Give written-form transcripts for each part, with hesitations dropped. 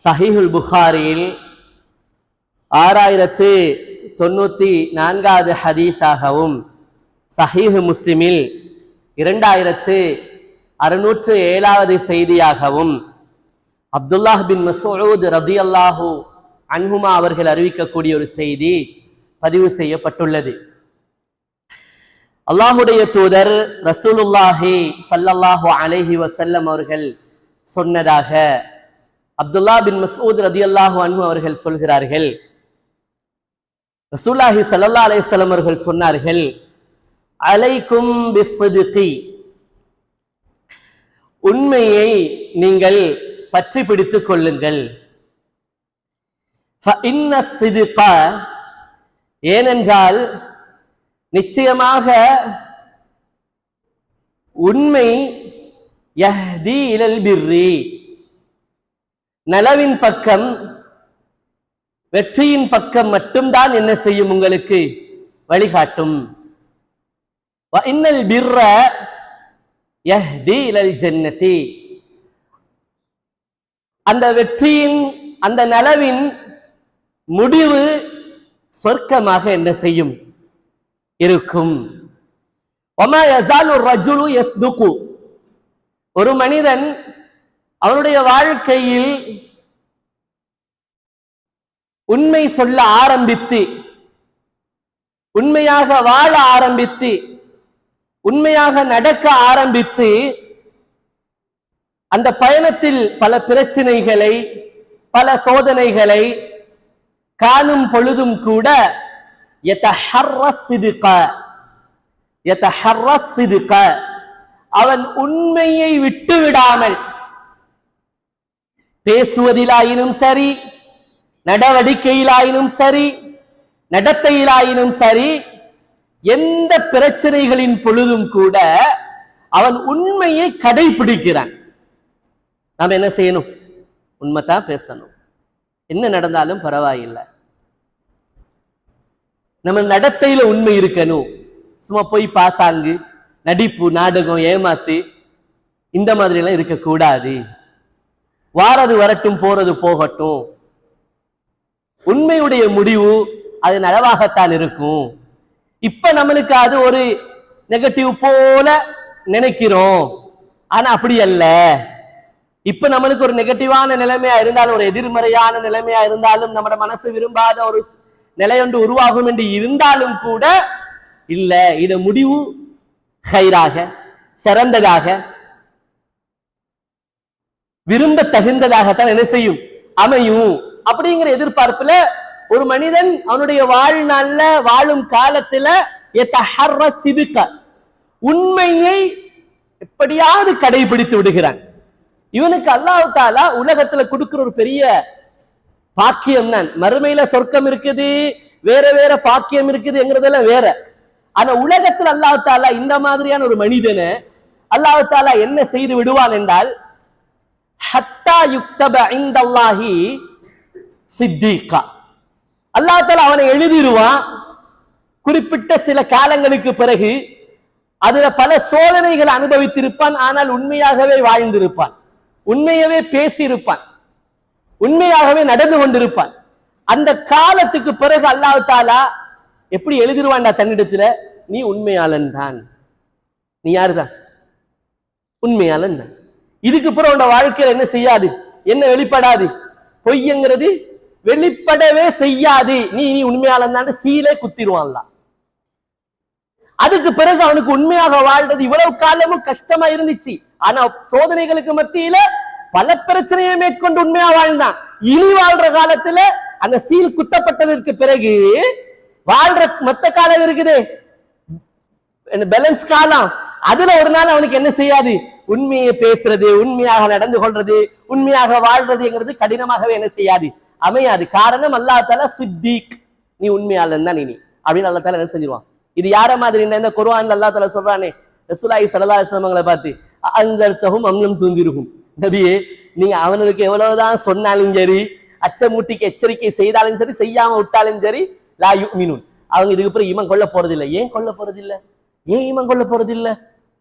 சஹீஹுல் புகாரியில் 6094வது ஹதீஸாகவும் சஹீஹ் முஸ்லிமில் 2607வது செய்தியாகவும் அப்துல்லாஹ் பின் மஸ்ஊத் ரலியல்லாஹு அன்ஹுமா அவர்கள் அறிவிக்கக்கூடிய ஒரு செய்தி பதிவு செய்யப்பட்டுள்ளது. அல்லாஹுடைய தூதர் ரசூலுல்லாஹி ஸல்லல்லாஹு அலைஹி வஸல்லம் அவர்கள் சொன்னதாக அப்துல்லாஹ் பின் மஸ்ஊத் ரலியல்லாஹு அன்ஹு அவர்கள் சொல்கிறார்கள், ரசூலுல்லாஹி ஸல்லல்லாஹு அலைஹி வஸல்லம் அவர்கள் சொன்னார்கள், அலைக்கும் பிஸ்ஸித்கி, உண்மையை நீங்கள் பற்றி பிடித்துக் கொள்ளுங்கள். ஃபஇன்ன ஸித்க, ஏனென்றால் நிச்சயமாக உண்மை யஹ்தி இலல் பிர்ரி, நலவின் பக்கம் வெற்றியின் பக்கம் மட்டும்தான் என்ன செய்யும், உங்களுக்கு வழிகாட்டும். வஇன்னல் பிர்ர யஹ்தி இலல் ஜன்னதி, அந்த வெற்றியின் அந்த நலவின் முடிவு சொர்க்கமாக என்ன செய்யும், இருக்கும். வமா யஸாலு ரஜுலு யஸ்துகு, ஒரு மனிதன் அவனுடைய வாழ்க்கையில் உண்மை சொல்ல ஆரம்பித்து, உண்மையாக வாழ ஆரம்பித்து, உண்மையாக நடக்க ஆரம்பித்து, அந்த பயணத்தில் பல பிரச்சனைகளை பல சோதனைகளை காணும் பொழுதும் கூட அவன் உண்மையை விட்டு விடாமல் பேசுவதிலாயினும் சரி, நடவடிக்கையிலாயினும் சரி, நடத்தையிலாயினும் சரி, எந்த பிரச்சனைகளின் பொழுதும் கூட அவன் உண்மையை கடைபிடிக்கிறான். நாம் என்ன செய்யணும்? உண்மைதான் பேசணும். என்ன நடந்தாலும் பரவாயில்லை. நம்ம நடத்தையில உண்மை இருக்கணும். சும்மா போய் பாசாங்கு, நடிப்பு, நாடகம், ஏமாத்து, இந்த மாதிரி எல்லாம் இருக்கக்கூடாது. வாரது வரட்டும், போறது போகட்டும். உண்மையுடைய முடிவு அது நலவாகத்தான் இருக்கும். இப்ப நம்மளுக்கு அது ஒரு நெகட்டிவ் போல நினைக்கிறோம், ஆனா அப்படி அல்ல. இப்ப நம்மளுக்கு ஒரு நெகட்டிவான நிலைமையா இருந்தாலும், ஒரு எதிர்மறையான நிலைமையா இருந்தாலும், நம்மட மனசு விரும்பாத ஒரு நிலை ஒன்று உருவாகும் என்று இருந்தாலும் கூட இல்ல, இத முடிவு ஹைராக, சிறந்ததாக, விரும்ப தகுந்ததாகத்தான் என்ன செய்யும், அமையும். அப்படிங்கிற எதிர்பார்ப்புல ஒரு மனிதன் அவனுடைய வாழ்நாள்ல வாழும் காலத்துல உண்மையை எப்படியாவது கடைபிடித்து விடுகிறான். இவனுக்கு அல்லாஹ் தஆலா உலகத்துல கொடுக்கிற ஒரு பெரிய பாக்கியம் தான். மறுமையில சொர்க்கம் இருக்குது, வேற வேற பாக்கியம் இருக்குதுங்கிறதெல்லாம் வேற. ஆனா உலகத்தில் அல்லாஹ் தஆலா இந்த மாதிரியான ஒரு மனிதனை அல்லாஹ் தஆலா என்ன செய்து விடுவான் என்றால், ஹத்தா யுக்தப இன்தல்லாஹி சித்தீகா, அல்லாஹ் தஆலா அவனை எழுதிடுவான். குறிப்பிட்ட சில காலங்களுக்கு பிறகு அதுல பல சோதனைகளை அனுபவித்திருப்பான், ஆனால் உண்மையாகவே வாழ்ந்திருப்பான், உண்மையவே பேசியிருப்பான், உண்மையாகவே நடந்து கொண்டிருப்பான். அந்த காலத்துக்கு பிறகு அல்லாஹ் தஆலா எப்படி எழுதிருவான்டா தன்னிடத்துல, நீ உண்மையாளன் தான். நீ யாருதான்? உண்மையாளன் தான். இதுக்கு பிறகு உன்னோட வாழ்க்கையில என்ன செய்யாது, என்ன வெளிப்படாது, பொய்ங்கிறது வெளிப்படவே செய்யாது. நீ நீ உண்மையாளன் தான் சீலே குத்திடுவான்ல. அதுக்கு பிறகு அவனுக்கு உண்மையாக வாழ்றது இவ்வளவு காலமும் கஷ்டமா இருந்துச்சு. ஆனா சோதனைகளுக்கு மத்தியில பல பிரச்சனையை மேற்கொண்டு உண்மையா வாழ்ந்தான். இனி வாழ்ற காலத்துல அந்த சீல் குத்தப்பட்டதற்கு பிறகு வாழ்ற மத்த காலம் இருக்குது, பேலன்ஸ் காலம். அதுல ஒரு நாள் அவனுக்கு என்ன செய்யாது, உண்மையை பேசுறது, உண்மையாக நடந்து கொள்றது, உண்மையாக வாழ்றதுங்கிறது கடினமாகவே என்ன செய்யாது, அமையாது. காரணம் அல்லாஹ் தஆலா சித்தீக், நீ உண்மையாளன் தான் நீ அப்படின்னு அல்லாஹ் தஆலா என்ன செஞ்சிருவான். இது யார மாதிரி? இந்த குர்ஆன்ல அல்லாஹ் தஆலா சொல்றானே ரசூலுல்லாஹி ஸல்லல்லாஹு அலைஹி வஸல்லம் பார்த்து, அன்ஸர்தஹும் அம் லம் துன்திருஹும், நபியே நீங்க அவனுக்கு எவ்வளவுதான் சொன்னாலும் சரி, அச்சமூட்டிக்கு எச்சரிக்கை செய்தாலும் சரி, செய்யாம விட்டாலும் சரி, லா யுமினூன், அவங்க இதுக்கு அப்புறம் ஈமான் கொள்ள போறதில்லை. ஏன் கொள்ள போறதில்லை? ஏன் ஈமான் கொள்ள போறதில்லை?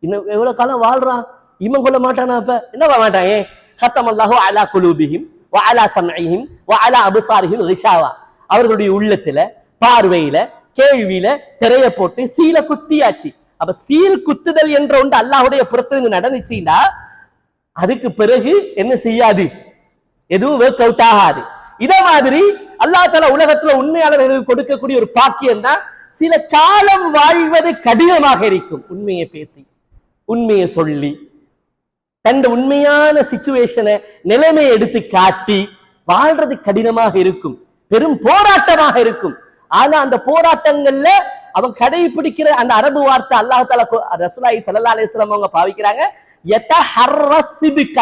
இன்னும் எவ்வளவு காலம் வாழ்றான், ஈமான் கொள்ள மாட்டானா? அப்ப என்ன மாட்டான்? ஏன்? ஹத்தமல்லாஹு அலா குலூபிஹிம் வஅலா சம்இஹிம் வஅலா அப்சாரிஹிம் கிஷாவா. அவர்களுடைய உள்ளத்துல, பார்வையில, கேள்வியில திரைய போட்டு சீல குத்தியாச்சு. அப்ப சீல் குத்துதல் என்ற ஒன்று அல்லாஹ்வுடைய புறத்திலிருந்து நடந்துச்சுன்னா அதுக்கு பிறகு என்ன செய்யாது, எதுவும் ஒர்க் அவுட் ஆகாது. இத மாதிரி அல்லாஹ் தஆலா உலகத்துல உண்மையாளர்களுக்கு கொடுக்கக்கூடிய ஒரு பாக்கியம் தான் சில காலம் வாழ்வது கடினமாக இருக்கும். உண்மையை பேசி, உண்மையை சொல்லி, தன் உண்மையான சிச்சுவேஷனை, நிலைமையை எடுத்து காட்டி வாழ்றது கடினமாக இருக்கும், பெரும் போராட்டமாக இருக்கும். ஆனா அந்த போராட்டங்கள்ல அவன் கடைபிடிக்கிற அந்த அரபு வார்த்தை அல்லாஹ் தஆலா ரசூலுல்லாஹி ஸல்லல்லாஹு அலைஹி வஸல்லம் அவங்க பாவிக்கிறாங்க, யதஹர்ரஸிதுக.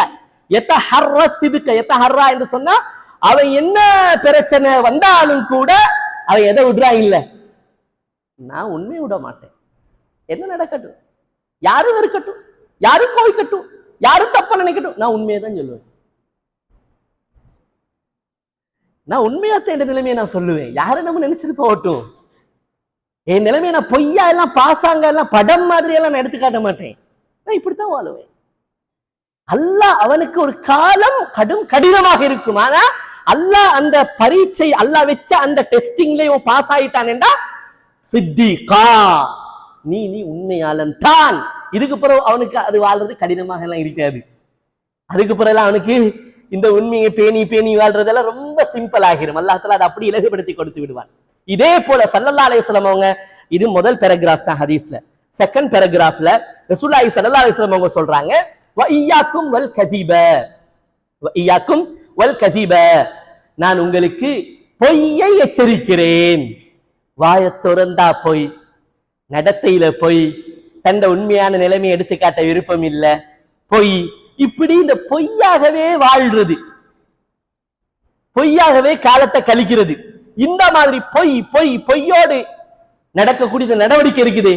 யதஹர்ரஸிதுக என்று சொன்னா அவன் என்ன பிரச்சனை வந்தாலும் கூட அவன் எதை விடுறான் இல்ல, நான் உண்மையை விட மாட்டேன். என்ன நடக்கட்டும், யாரும் இருக்கட்டும், யாரும் கோவிக்கட்டும், யாரும் தப்ப நினைக்கட்டும், நான் உண்மையை தான் சொல்லுவேன். நான் உண்மையாத்த என்ற நிலைமையை நான் சொல்லுவேன். யாரும் நம்ம நினைச்சிட்டு போகட்டும். என் நிலைமையை நான் பொய்யா எல்லாம் பாசாங்க எல்லாம் படம் மாதிரி எல்லாம் நான் எடுத்து காட்ட மாட்டேன். நான் இப்படித்தான் வாழுவேன். அல்லாஹ் அவனுக்கு ஒரு காலம் கடினமாக இருக்கும். ஆனா அல்லாஹ் அந்த பரீட்சை அல்லாஹ் வச்ச அந்த டெஸ்டிங்லயும் பாஸ் ஆயிட்டான் என்றா சித்திகா, நீ உண்மையாளன் தான். இதுக்கு பிறகு அவனுக்கு அது வாழ்றது கடினமாக எல்லாம் இருக்காது. அதுக்கு பிறகு அவனுக்கு இந்த உண்மையை பேணி வாழ்றதெல்லாம் ரொம்ப சிம்பிள் ஆகிரும். அல்லாஹ் தஆலா அதை அப்படி இலகுபடுத்தி கொடுத்து விடுவான். இதே போல ஸல்லல்லாஹு அலைஹி வஸல்லம் அவங்க, இது முதல் பேராகிராஃப் தான் ஹதீஸ்ல. செகண்ட் பேராகிராஃப்ல ரசூலுல்லாஹி ஸல்லல்லாஹு அலைஹி வஸல்லம் அவங்க சொல்றாங்க, வ இய்யாக்கும் வல் கதீப, வ இய்யாக்கும் வல் கதீப, நான் உங்களுக்கு பொய்யை எச்சரிக்கிறேன். வாயை திறந்தா பொய், நடத்தையில பொய், தந்த உண்மையான நிலைமையை எடுத்துக்காட்ட விருப்பம் இல்ல பொய், இப்படி இந்த பொய்யாகவே வாழ்றது, பொய்யாகவே காலத்தை கழிக்கிறது. இந்த மாதிரி பொய்யோடு நடக்கக்கூடிய நடவடிக்கை இருக்குது.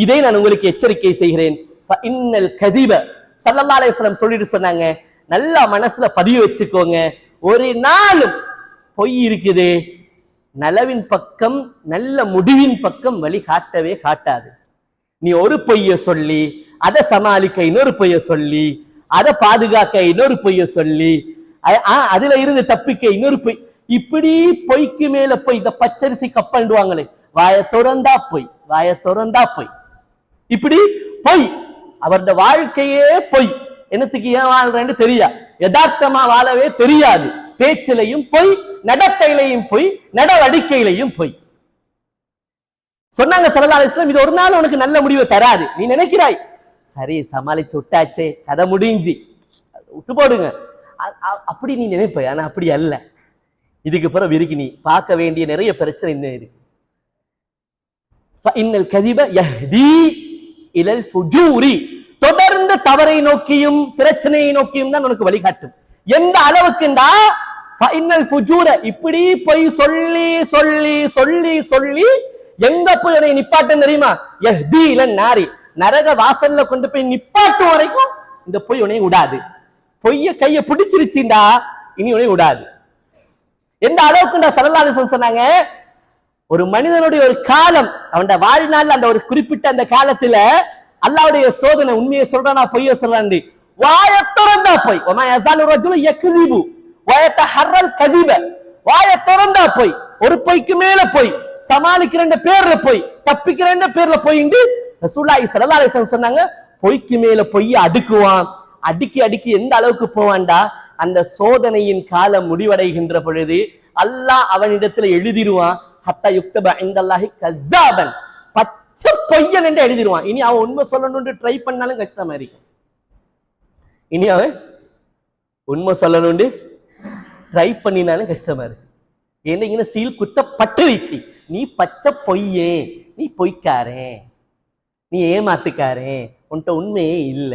இதை நான் உங்களுக்கு எச்சரிக்கை செய்கிறேன். இன்னல் கதீப, ஸல்லல்லாஹு அலைஹி வஸல்லம் சொல்லிட்டு சொன்னாங்க, நல்லா மனசுல பதிவு வச்சுக்கோங்க, ஒரு நாளும் பொய் இருக்குது நலவின் பக்கம், நல்ல முடிவின் பக்கம் வழி காட்டவே காட்டாது. நீ ஒரு பொய்ய சொல்லி அதை சமாளிக்க இன்னொரு பொய்ய சொல்லி, அதை பாதுகாக்க இன்னொரு பொய்ய சொல்லி, அதுல இருந்து தப்பிக்க இன்னொரு பொய், இப்படி பொய்க்கு மேல பொய். இந்த பச்சரிசி கப்பண்டுவாங்களே, வாய திறந்தா பொய், வாய திறந்தா பொய், இப்படி பொய். அவருடைய வாழ்க்கையே பொய். என்னத்துக்கு ஏன் வாழ்றேன்னு தெரியா, யதார்த்தமா வாழவே தெரியாது. பேச்சிலையும் பொய், நடத்தையிலையும் பொய், நடவடிக்கையிலையும் பொய். சொன்னாங்க ஸல்லல்லாஹு அலைஹி வஸல்லம், இது ஒரு நாள் உனக்கு நல்ல முடிவை தராது. நீ நினைக்கிறாய் சரி சமாளிச்சு விட்டாச்சே, கதை முடிஞ்சு விட்டு போடுங்க, அப்படி நீ நினைப்ப. ஆனா அப்படி அல்ல. இதுக்கு பிறகு இருக்கு நீ பார்க்க வேண்டிய நிறைய பிரச்சனை இன்னும் இருக்கு. இன்னல் கதிப யஹ்தி இலல் ஃபுஜூரி, தொடர்ந்து தவறை நோக்கியும் பிரச்சனையை நோக்கியும் தான் உனக்கு வழிகாட்டும். எந்த அளவுக்குண்டா இன்னல் ஃபுஜூர, இப்படி போய் சொல்லி சொல்லி சொல்லி சொல்லி எங்க போய் உன்னை நிப்பாட்டும் தெரியுமா? யஹ்தி இலன் நாரி, நரக வாசல்ல கொண்டு போய் நிப்பாட்டும் வரைக்கும் இந்த பொய் உன்னை விடாது. பொய்ய கைய பிடிச்சிருச்சுண்டா இனி உன்னை விடாது. எந்த அளவுக்குண்டா ஸல்லல்லாஹு அலைஹி வஸல்லம் சொன்னாங்க, ஒரு மனிதனுடைய ஒரு காலம், அவன் வாழ்நாள் அந்த ஒரு குறிப்பிட்ட அந்த காலத்துல அல்லாஹ்வுடைய சோதனை, உண்மையை சொல்றானா பொய்ய சொல்றான், வாய திறந்தா பொய். வமா யஸாலு ரஜுலு யக்ஸிபு வ யதஹர்ரல் கதிப, வாய திறந்தா பொய், ஒரு பொய்க்கு மேல பொய், சமாளிக்கிற பேர்ல பொய், தப்பிக்கிற பேர்ல பொய்ண்டு ரசூலுல்லாஹி ஸல்லல்லாஹு அலைஹி வஸல்லம் சொன்னாங்க. பொய்க்கு மேல பொய்ய அடுக்குவான், அடுக்கி அடுக்கி எந்த அளவுக்கு போவான்டா, அந்த சோதனையின் காலம் முடிவடைகின்ற பொழுது அல்லாஹ் அவனிடத்துல எழுதிடுவான், ஹத்தா யுக்தப இன்தல்லாஹி கஸாபன், பச்சை பொய்யன் என்று எழுதிடுவான். இனி அவன் உண்மை சொல்லணும்னு ட்ரை பண்ணாலும் கஷ்டமா இருக்கும். இனி அவன் உண்மை சொல்லணும்னு ட்ரை பண்ணினாலும் கஷ்டமா இருக்கு. என்ன சீல் குத்த பட்டுருச்சு, நீ பச்சை பொய்யே, நீ பொய்க்காரே, நீ ஏமாத்துக்காரே, உன்கிட்ட உண்மையே இல்ல.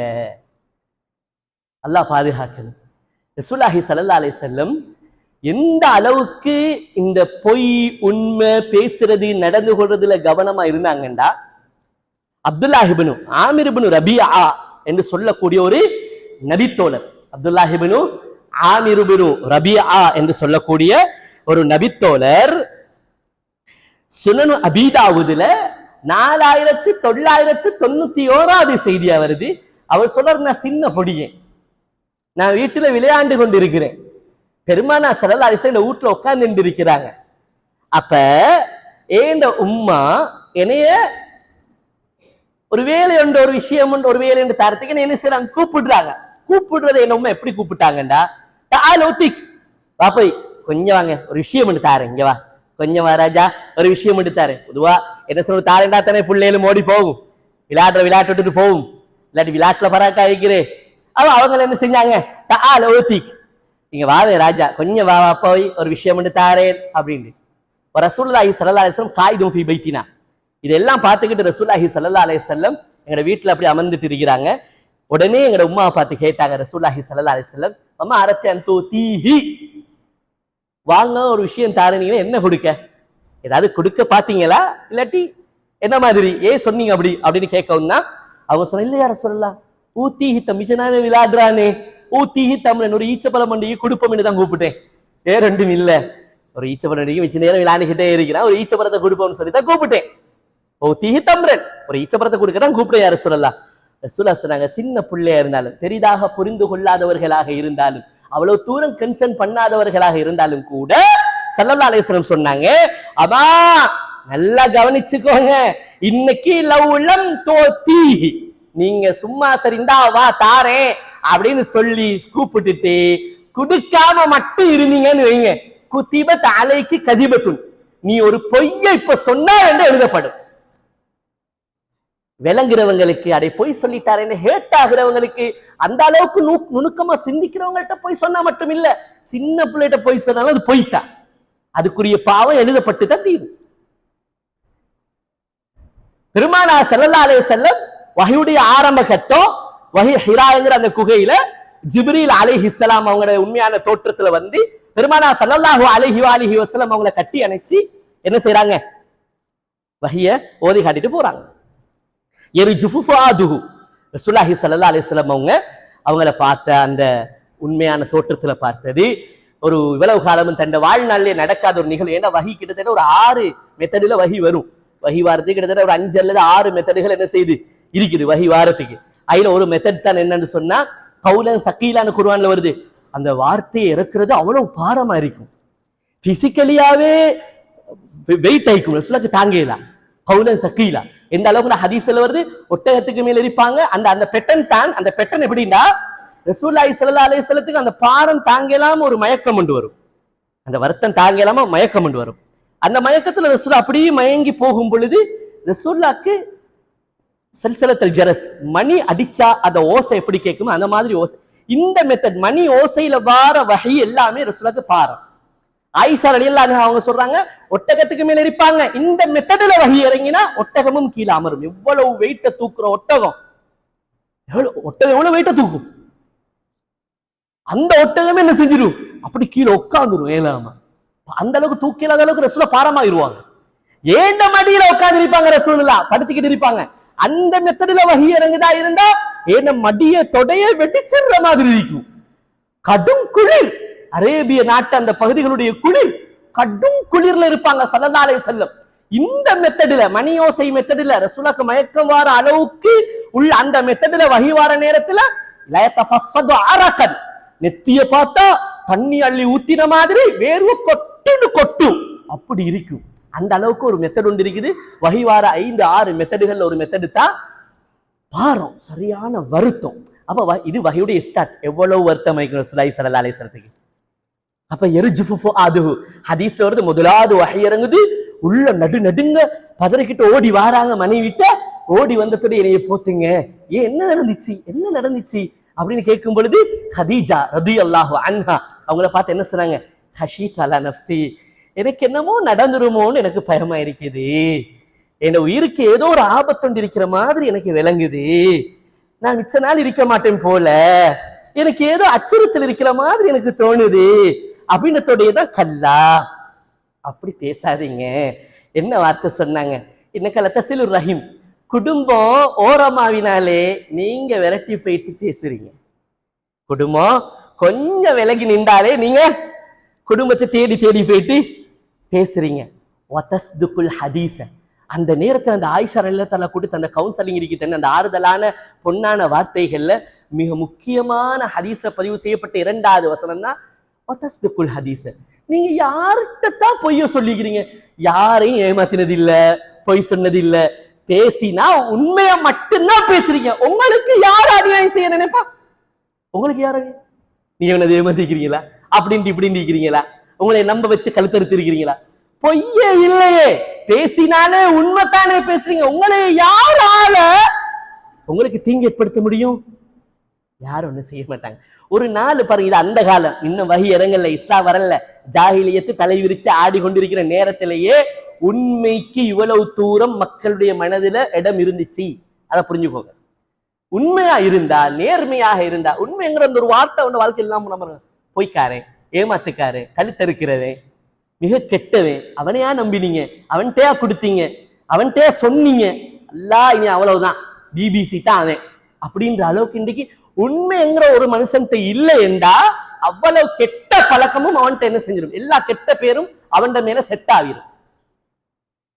அல்லாஹ் பாதுகாக்கணும். ரசூலுல்லாஹி ஸல்லல்லாஹு அலைஹி வஸல்லம் எந்த அளவுக்கு இந்த பொய் உண்மை பேசுறது நடந்து கொள்றதுல கவனமா இருந்தாங்கண்டா, அப்துல்லாஹ் இப்னு ஆமிர் இப்னு ரபிஆ என்று சொல்லக்கூடிய ஒரு நபித்தோழர், அப்துல்லாஹ் இப்னு ஆமிர் இப்னு ரபிஆ என்று சொல்லக்கூடிய ஒரு நபித்தோழர், சுனனு அபீ தாவூதுல 4991வது செய்தியா வருது. அவர் சொல்றாரு, நான் சின்ன பொடியேன், நான் வீட்டுல விளையாண்டு கொண்டிருக்கிறேன், பெருமானா ஸல்லல்லாஹு அலைஹி வஸல்லம் வீட்டுல உட்கார்ந்து இருக்கிறாங்க. அப்ப ஏண்ட உம்மா என்னைய ஒரு வேலை உண்டு, ஒரு விஷயம் உண்டு, ஒரு வேலை உண்டு தரத்துக்கு என்ன செய்யறாங்க, கூப்பிடுறாங்க. கூப்பிடுறதை என்ன உம்மா எப்படி கூப்பிட்டாங்கண்டா, வா போய் கொஞ்சம் வாங்க, ஒரு விஷயம் உண்டு தாரேன், இங்க வா கொஞ்சம் வா ராஜா, ஒரு விஷயம் உண்டு தாரேன். பொதுவா என்ன சொல்ற, தாரேண்டா தானே பிள்ளைகளும் ஓடி போகும், விளையாட்டு விட்டுட்டு போகும், இல்லாட்டி விளையாட்டுல பராக்கா இருக்கிறே. அவங்க என்ன செஞ்சாங்க, நீங்க வாவே ராஜா, கொஞ்சம் வா வா போய் ஒரு விஷயம் உண்டு தாரேன் அப்படின்னு. ரசூலுல்லாஹி ஸல்லல்லாஹு அலைஹி வஸல்லம் காயிதும் ஃபீ பைத்தினா, இதெல்லாம் பார்த்துக்கிட்டு ரசூலுல்லாஹி ஸல்லல்லாஹு அலைஹி வஸல்லம் எங்க வீட்டுல அப்படி அமர்ந்துட்டு இருக்கிறாங்க. உடனே எங்க உம்மாவை பார்த்து கேட்டாங்க ரசூலுல்லாஹி ஸல்லல்லாஹு அலைஹி வஸல்லம், அம்மா அரத்தன் தூதீஹி, வாங்க ஒரு விஷயம் தாரீங்களே, என்ன கொடுக்க, ஏதாவது கொடுக்க பாத்தீங்களா, இல்லாட்டி என்ன மாதிரி ஏன் சொன்னீங்க அப்படி அப்படின்னு கேட்கவும் தான் அவங்க சொன்ன, இல்லையா ரசூலுல்லாஹ், ஊத்தீஹி தம்பிச்சனான விளையாடுறானே, ஊத்தீஹி தமிழன் ஒரு ஈச்சப்பழம் மண்டிகை கொடுப்போம்னு தான் கூப்பிட்டேன், ரெண்டும் இல்ல, ஒரு ஈச்சப்பழம் மண்டிகை வச்சு நேரம் விளையாண்டுகிட்டே இருக்கிறான், ஒரு ஈச்சப்பழத்தை கொடுப்போம்னு சொல்லி தான் கூப்பிட்டேன். ஊத்தீஹி தம்ரன், ஒரு ஈச்சப்பழத்தை கொடுக்கறான் கூப்பிட்டேன் யார் ரசூலுல்லாஹ். ரசூலுல்லாஹ் சொன்னாங்க, சின்ன பிள்ளையா இருந்தாலும், பெரிதாக புரிந்து கொள்ளாதவர்களாக இருந்தாலும், அவ்வளவு தூரம் கன்சர்ன் பண்ணாதவர்களாக இருந்தாலும் கூட ஸல்லல்லாஹு அலைஹி வஸல்லம் சொன்னாங்க, அம்மா நல்லா கவனிச்சுக்கோங்க, இன்னைக்கு லவ்லம் தோத்தீஹி, நீங்க சும்மா சரிந்தா வா தாரேன் அப்படின்னு சொல்லி கூப்பிட்டுட்டு குடுக்காம மட்டும் இருந்தீங்கன்னு வைங்க, குதிபத் அலைக்கு கதிபத்துன், நீ ஒரு பொய்யை இப்ப சொன்னா என்று எழுதப்படும். விளங்குறவங்களுக்கு அடை பொய் சொல்லிட்டாரேன்னு ஹேட் ஆகுறவங்களுக்கு, அந்த அளவுக்கு நுணுக்கமா சிந்திக்கிறவங்கள்ட்ட பொய் சொன்னா மட்டும் இல்ல, சின்ன பிள்ளைகிட்ட பொய் சொன்னாலும் அது பொய்தான், அதுக்குரிய பாவம் எழுதப்பட்டு தான் தீரும். பெருமானார் ஸல்லல்லாஹு அலைஹி வஸல்லம் வஹீயுடைய ஆரம்ப கட்டம், வஹீ ஹிராங்கிற அந்த குகையில ஜிப்ரீல் அலைஹிஸ்ஸலாம் அவங்களுடைய உண்மையான தோற்றத்துல வந்து பெருமானார் ஸல்லல்லாஹு அலைஹி வஸல்லம் அவங்களை கட்டி அணைச்சு என்ன செய்யறாங்க, வஹீய ஓதி காட்டிட்டு போறாங்க. ரசூலுல்லாஹி ஸல்லல்லாஹு அலைஹி வஸல்லம் அவங்கள பார்த்த அந்த உண்மையான தோற்றத்துல பார்த்தது ஒரு இவ்வளவு காலமும் தன் வாழ்நாளிலே நடக்காத ஒரு நிகழ்வு. ஏன்னா வஹி கிட்டத்தட்ட ஒரு 6 மெத்தடுல வஹி வரும், வஹி வாரத்துக்கு கிட்டத்தட்ட ஒரு 5 அல்லது 6 மெத்தடுகள் என்ன செய்து இருக்குது வஹி வாரத்துக்கு. அதுல ஒரு மெத்தட் தான் என்னன்னு சொன்னா கௌலன் சகீலான குர்ஆன்ல வருது, அந்த வார்த்தையை இறக்குறது அவ்வளவு பாரமா இருக்கும், பிசிக்கலியாவே வெயிட் ஆயிக்கும், ரசூலுக்கு தாங்கலாம். கௌலன் சகீலா எந்த அளவுக்கு ஹதீஸ்ல வருது, ஒட்டகத்துக்கு மேல இருப்பாங்க, அந்த அந்த பெட்டன் தான், அந்த பெட்டன் எப்படின்னா ரசூலுல்லாஹி ஸல்லல்லாஹு அலைஹி வஸல்லத்துக்கு அந்த பாரம் தாங்கலாம் ஒரு மயக்கம் கொண்டு வரும், அந்த வருத்தம் தாங்கலாம மயக்கம் கொண்டு வரும். அந்த மயக்கத்துல ரசூல் அப்படியே மயங்கி போகும் பொழுது ரசூலுல்லாஹ்க்கு சல்சலத்தல் ஜரஸ், மணி அடிச்சா அந்த ஓசை எப்படி கேட்குமோ அந்த மாதிரி ஓசை. இந்த மெத்தட் மணி ஓசையில வார வஹி எல்லாமே ரசூலுக்கு பாரம். ஆயிஷா ரலியல்லாஹு அன்ஹா அவங்க சொல்றாங்க, ஒட்டகத்துக்கு மேல இருப்பாங்க, இந்த மெத்தட்ல வஹி இறங்கினா ஒட்டகமும் கீழே அமரும். எவ்வளவு வெயிட்ட தூக்குற ஒட்டகம், ஒட்டகம் எவ்வளவு வெயிட்ட தூக்கும், அந்த ஒட்டகமே என்ன செஞ்சிடும், அப்படி கீழே உட்காந்துரும் ஏலாம, அந்த அளவுக்கு தூக்கிலாத அளவுக்கு ரசூலுல்லாஹ் பாரமாயிருவாங்க. ஏண்ட மடியில உட்கார்ந்து இருப்பாங்க ரசூலுல்லாஹ், படுத்துக்கிட்டு இருப்பாங்க. அந்த மெத்தட்ல வஹி இறங்குதா இருந்தா ஏண்ட மடிய தொடைய வெடிச்சிடுற மாதிரி இருக்கும். கடும் குளிர், அரேபிய நாட்டு அந்த பகுதிகளுடைய குளிர், கடும் குளிர்ல இருப்பாங்க ஸல்லல்லாஹு அலைஹி வஸல்லம். இந்த மெத்தட்ல மணியோசை மெத்தட்ல ரசூலுக்கு மயக்கம் வர அளவுக்கு உள்ள அந்த மெத்தட்ல வஹி வர நேரத்துல லா தஃபஸது அரகன், நெத்திய பார்த்தா தண்ணி அள்ளி ஊத்தின மாதிரி வேர்வை கொட்டும், அப்படி இருக்கும். அந்த அளவுக்கு ஒரு மெத்தட் ஒன்று இருக்குது. வஹி வார 5-6 மெத்தடுகள்ல ஒரு மெத்தடு தான் பாரம், சரியான வருத்தம். அப்ப இது வஹியுடைய ஸ்டார்ட், எவ்வளவு வருத்தம் ரசூலுல்லாஹி ஸல்லல்லாஹு அலைஹி வஸல்லம். அப்ப எர்ஜுஃபு அதுஹு ஹதீஸ்ல வருது, முதலாவது வஹி இறங்குது, உள்ள நடுங்க பதறிக்கிட்டு ஓடி வாராங்க மனைவிட்ட. ஓடி வந்ததோட என்னைய போத்துங்க, என்ன நடந்துச்சு அப்படின்னு கேட்கும் பொழுது ஹதீஜா ரலியல்லாஹு அன்ஹா அவங்கள பார்த்து என்ன சொன்னாங்க, ஹஷீத் அலா நஃப்ஸி, எனக்கு என்னமோ நடந்துருமோன்னு எனக்கு பயமா இருக்குது, என் உயிருக்கு ஏதோ ஒரு ஆபத்து இருக்கிற மாதிரி எனக்கு விளங்குது, நான் மிச்ச நாள் இருக்க மாட்டேன் போல, எனக்கு ஏதோ அச்சுறுத்தல் இருக்கிற மாதிரி எனக்கு தோணுது அப்படின்னதோடையதான் கல்லா, அப்படி பேசாதீங்க. என்ன வார்த்தை சொன்னாங்க, இன்னக்கல தசிலுர் ரஹீம், குடும்பம் ஓரமாவினாலே நீங்க விரட்டி போயிட்டு பேசுறீங்க, குடும்பம் கொஞ்சம் விலகி நின்றாலே நீங்க குடும்பத்தை தேடி போயிட்டு பேசுறீங்க. ஹதீஸ அந்த நேரத்தில் அந்த ஆயிஷா ரலியல்லாஹு கொடுத்த அந்த கவுன்சிலிங் இருக்குது, அந்த ஆறுதலான பொன்னான வார்த்தைகள்ல மிக முக்கியமான ஹதீஸ்ல பதிவு செய்யப்பட்ட 2வது வசனம் தான் ஹதீஸ. நீங்க யார்கிட்டதான் பொய்ய சொல்லிக்கிறீங்க? யாரையும் ஏமாத்தினது இல்ல, பொய் சொன்னது இல்ல. பேசினா உண்மையா மட்டும்தான் பேசுறீங்க. உங்களுக்கு யார் அநியாயம் செய்ய நினைப்பா? உங்களுக்கு யார் அநியாயம்? நீங்க என்ன ஏமாத்திக்கிறீங்களா? அப்படின்ட்டு இப்படின்னு இருக்கிறீங்களா? உங்களை நம்ப வச்சு கழுத்தறுத்து இருக்கிறீங்களா? பொய்யே இல்லையே, பேசினாலே உண்மைத்தானே பேசுறீங்க. உங்களை யாரால உங்களுக்கு தீங்கு ஏற்படுத்த முடியும்? யாரும் ஒண்ணு செய்ய மாட்டாங்க. ஒரு நாள் பாருங்க, இது அந்த காலம், இன்னும் வகி இறங்கல, இஸ்லாம் வரல, ஜாஹிலியத்து தலை விரிச்சு ஆடி கொண்டிருக்கிற நேரத்திலேயே உண்மைக்கு இவ்வளவு தூரம் மக்களுடைய மனதில இடம் இருந்துச்சு. அதை புரிஞ்சுக்கோங்க. உண்மையா இருந்தா, நேர்மையாக இருந்தா, உண்மைங்கிற அந்த ஒரு வார்த்தை உங்க வாழ்க்கையில் இல்லாம பொய்க்காரன், ஏமாத்துக்காரன், கழுத்தறுக்கிறவன், மிக கெட்டவன், அவனையா நம்பினீங்க, அவன்கிட்டயா கொடுத்தீங்க, அவன்கிட்டயா சொன்னீங்க, அல்லாஹ் இனி அவ்வளவுதான், பிபிசி தான் அவன் அப்படின்ற அளவுக்கு இன்றைக்கு உண்மைங்கிற ஒரு மனுஷன்ட்ட இல்லை என்றா அவ்வளவு கெட்ட பழக்கமும் அவன்கிட்ட என்ன செஞ்சிடும்? எல்லா கெட்ட பேரும் அவன்கிட்ட மேல செட் ஆகிரும்.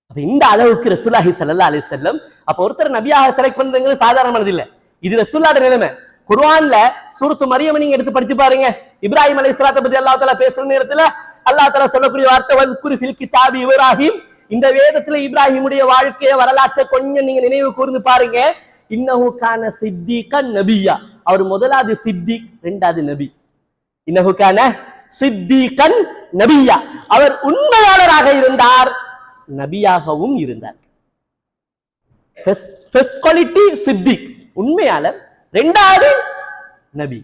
அப்ப இந்த அளவுக்கு ரசூலுல்லாஹி ஸல்லல்லாஹு அலைஹி வஸல்லம் அப்ப ஒருத்தர் நபியாக செலக்ட் பண்றதுங்கிறது சாதாரணமானது இல்ல. இது ரசூலுல்லாஹ்ட நிலைமை. குர்ஆன்ல சூரத்து மரியமை நீங்க எடுத்து படிச்சு பாருங்க. இப்ராஹிம் அலைஹிஸ்ஸலாத்தை பத்தி அல்லாஹ் தஆலா பேசுற நேரத்துல அல்லாஹ் தஆலா சொல்லக்கூடிய வார்த்தை வஸ்குர் ஃபில் கிதாபி இப்ராஹிம். இந்த வேதத்துல இப்ராஹிமுடைய வாழ்க்கைய வரலாற்றை கொஞ்சம் நீங்க நினைவு கூர்ந்து பாருங்க. இன்னஹு கான சித்திகன் நபியா. அவர் முதலாவது சித்திக், இரண்டாவது நபி. இன்னஹு கான சித்திகன் நபியா. அவர் உண்மையாளராக இருந்தார், நபியாகவும் இருந்தார். ஃபர்ஸ்ட் குவாலிட்டி சித்திக், உண்மையாளர். இரண்டாவது நபி.